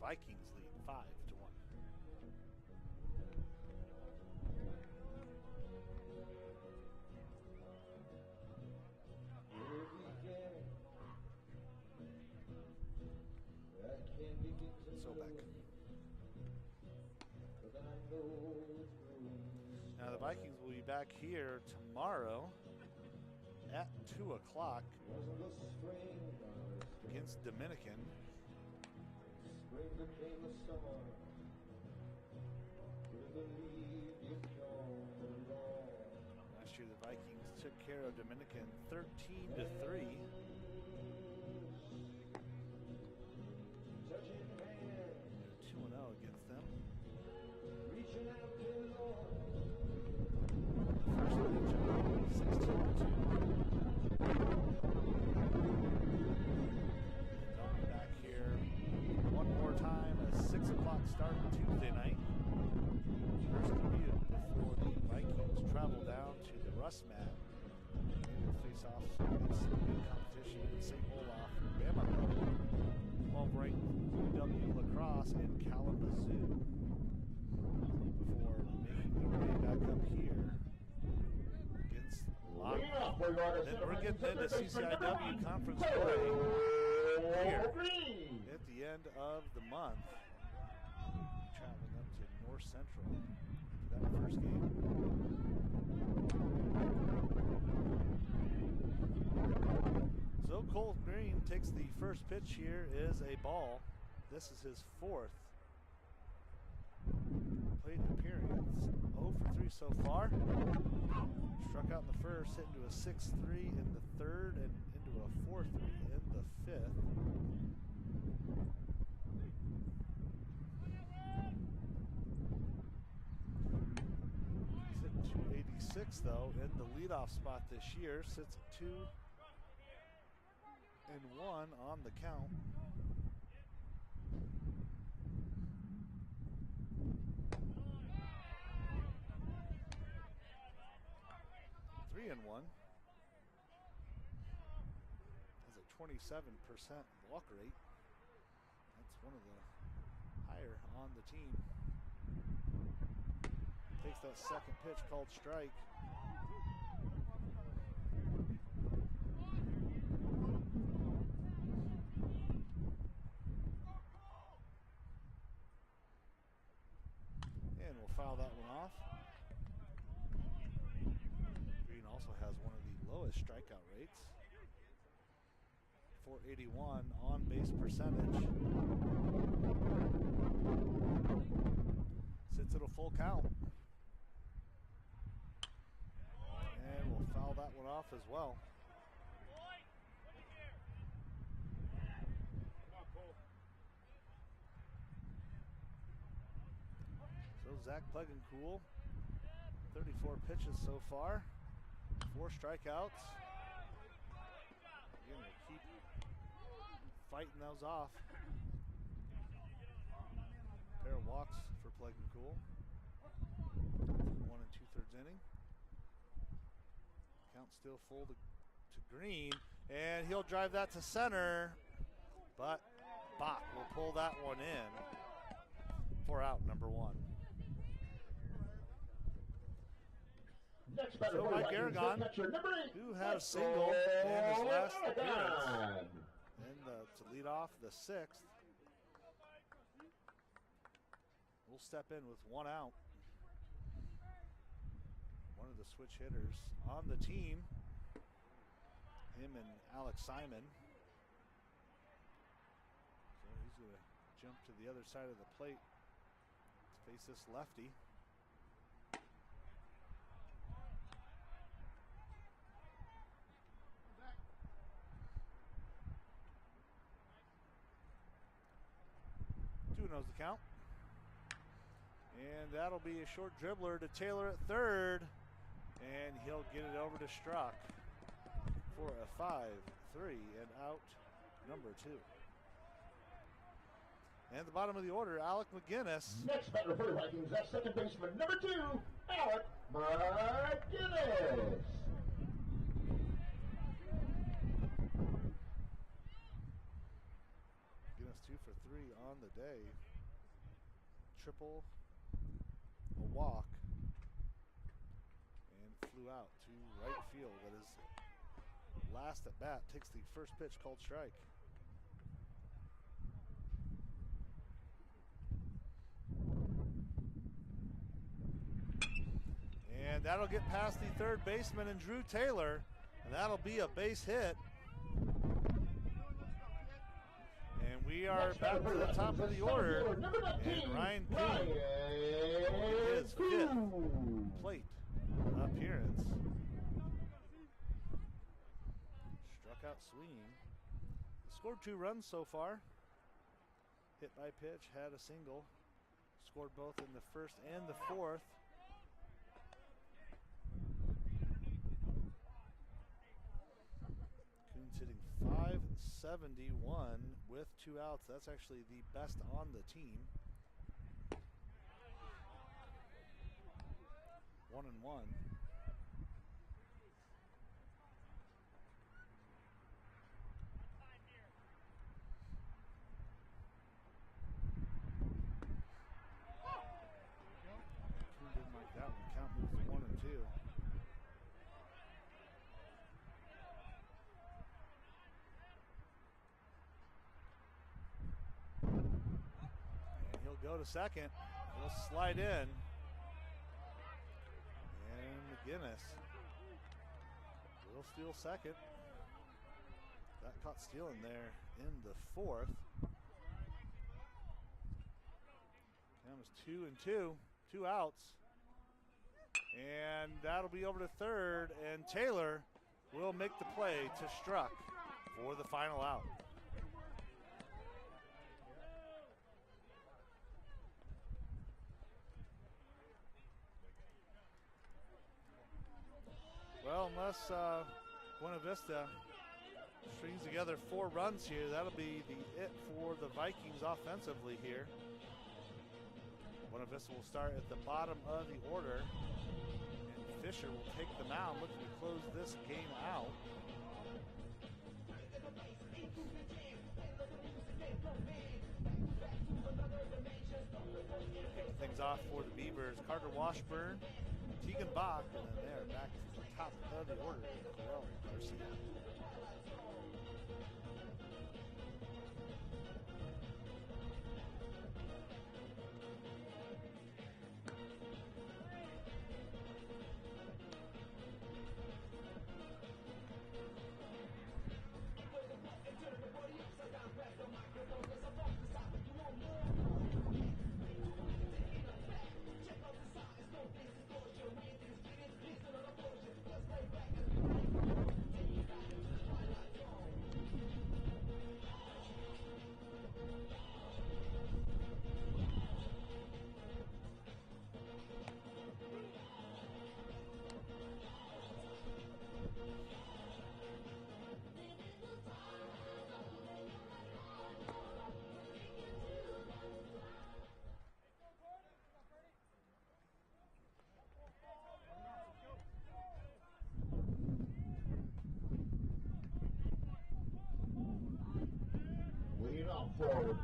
Vikings lead 5-1. Now the Vikings will be back here tomorrow at 2 o'clock against Dominican. Last year the Vikings took care of Dominican 13-3. Against them. First pitch, 16-2. They'll be back here one more time, a 6 o'clock start Tuesday night. First commute before the Vikings travel down to the Rust Mat. They will face off against some good competition in St. Olaf, Bama. 12-ranked UW Lacrosse in Kalamazoo before making their way back up here against Lockwood. Then we're getting into CCIW conference play here at the end of the month. Traveling up to North Central for that first game. So Cole Green takes the first pitch here, is a ball. This is his 4th plate appearance. 0 for 3 so far. Struck out in the first, hit into a 6-3 in the 3rd, and into a 4-3 in the 5th. He's hitting 286 though in the leadoff spot this year. Sits at 2-1 on the count. And 1 has a 27% walk rate. That's one of the higher on the team. Takes that second pitch called strike. And we'll foul that one off. Also has one of the lowest strikeout rates. 481 on base percentage. Sits at a full count. And we'll foul that one off as well. Zach Plegancool. 34 pitches so far. 4 strikeouts. Again, we'll keep fighting those off. Pair of walks for Plegancool. 1 2/3 inning. Count still full to Green, and he'll drive that to center, but Bach will pull that one in for out number 1. Next batter So for Mike Vikings, Aragon, catcher, number 8, who had a single in his last appearance, Aragon. and to lead off the 6th, will step in with 1 out. One of the switch hitters on the team, him and Alex Simon. So he's going to jump to the other side of the plate to face this lefty. Two knows the count. And that'll be a short dribbler to Taylor at third. And he'll get it over to Struck for a 5-3 and out number 2. And the bottom of the order, Alec McGinnis. Next batter for the Vikings, that's second baseman number 2, Alec McGinnis. McGinnis 2 for 3 on the day. Triple, a walk, and flew out to right field. That is last at bat, takes the first pitch, called strike. And that'll get past the third baseman and Drew Taylor, and that'll be a base hit. And we are back to the top of the order, and Ryan Kuhn will get his 5th plate appearance. Struck out swinging. Scored 2 runs so far. Hit by pitch, had a single. Scored both in the 1st and the 4th. Kuhn's hitting .571 with 2 outs. That's actually the best on the team. 1-1. Kuhn didn't like that one. Count moves to 1-2. Go to second. He'll slide in. And McGinnis will steal second. Got caught stealing there in the 4th. Count is 2-2. 2 outs. And that'll be over to third. And Taylor will make the play to Struck for the final out. Well, unless Buena Vista strings together 4 runs here, that'll be it for the Vikings offensively here. Buena Vista will start at the bottom of the order, and Fisher will take the mound, looking to close this game out. Kicking things off for the Beavers, Carter Washburn, Tegan Bach, and then they're back to the top of the order, Corral Garcia.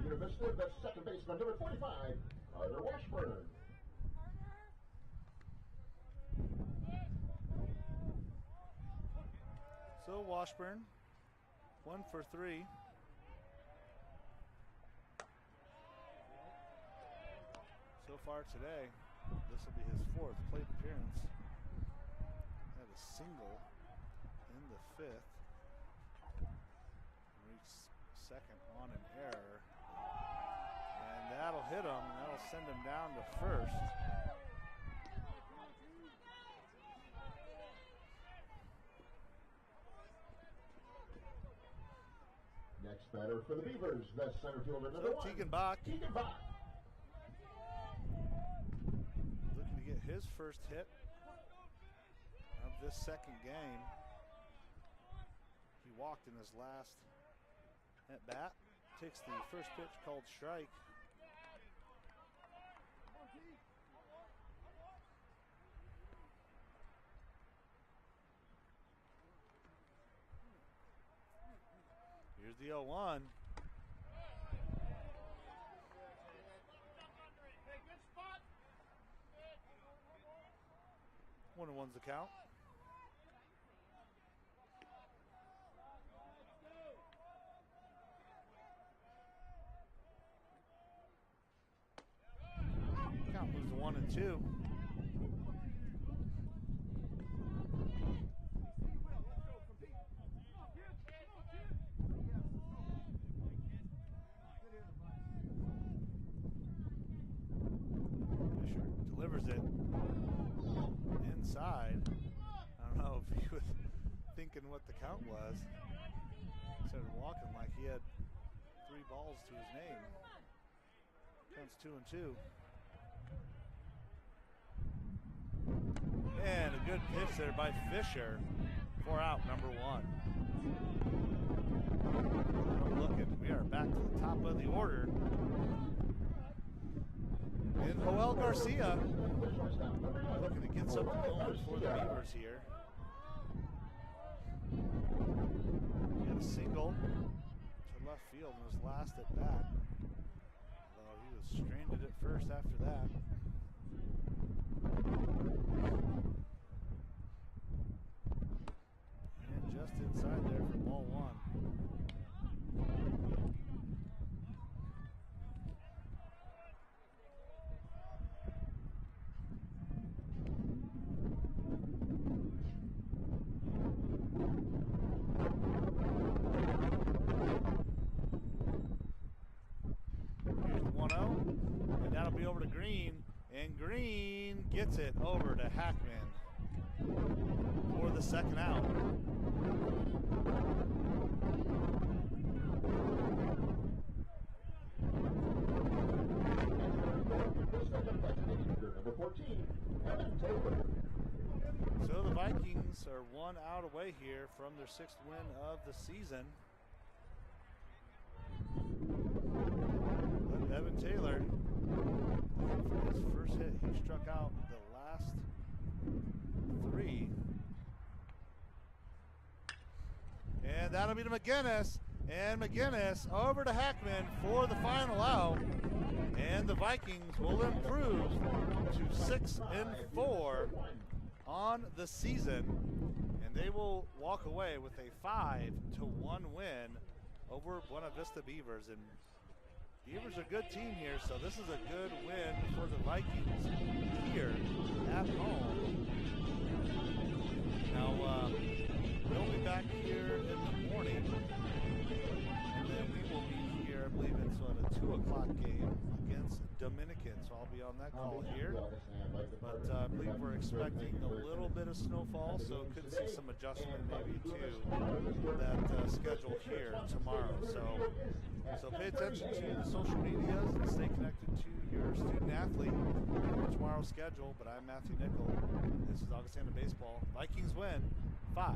Buena Vista, the second baseman, number 45, Carter Washburn. So Washburn, 1 for 3. So far today, this will be his 4th plate appearance. Had a single in the 5th. Reached second on an error. And that'll hit him, and that'll send him down to first. Next batter for the Beavers, the center fielder, number 1. Tegan Bach. Tegan Bach. Looking to get his first hit of this second game. He walked in his last at bat. Takes the first pitch called strike. Here's the 0-1. One and one's the count. Count moves to 1 and 2. Delivers it inside. I don't know if he was thinking what the count was. Started walking like he had 3 balls to his name. Counts 2 and 2. And a good pitch there by Fisher for out number 1. Looking, we are back to the top of the order. And Joel Garcia looking to get something going for the Beavers here. He had a single to left field in his last at bat. Although he was stranded at first after that. And just inside there for ball 1. Over to Green, and Green gets it over to Hackman for the second out. So the Vikings are 1 out away here from their 6th win of the season. But Evan Taylor, for his first hit, he struck out the last 3. And that'll be to McGinnis. And McGinnis over to Hackman for the final out. And the Vikings will improve to 6 and 4 on the season. And they will walk away with a 5-1 win over Buena Vista Beavers. And Beavers are a good team here, so this is a good win for the Vikings here at home. Now, we'll be back here in the morning, and then we will be here, I believe it's a 2 o'clock game against Dominican, so I'll be on that call here. But I believe we're expecting a little bit of snowfall, so could see some adjustment maybe to that schedule here tomorrow. So pay attention to the social medias and stay connected to your student athlete for tomorrow's schedule. But I'm Matthew Nickel. This is Augustana Baseball. Vikings win 5-1.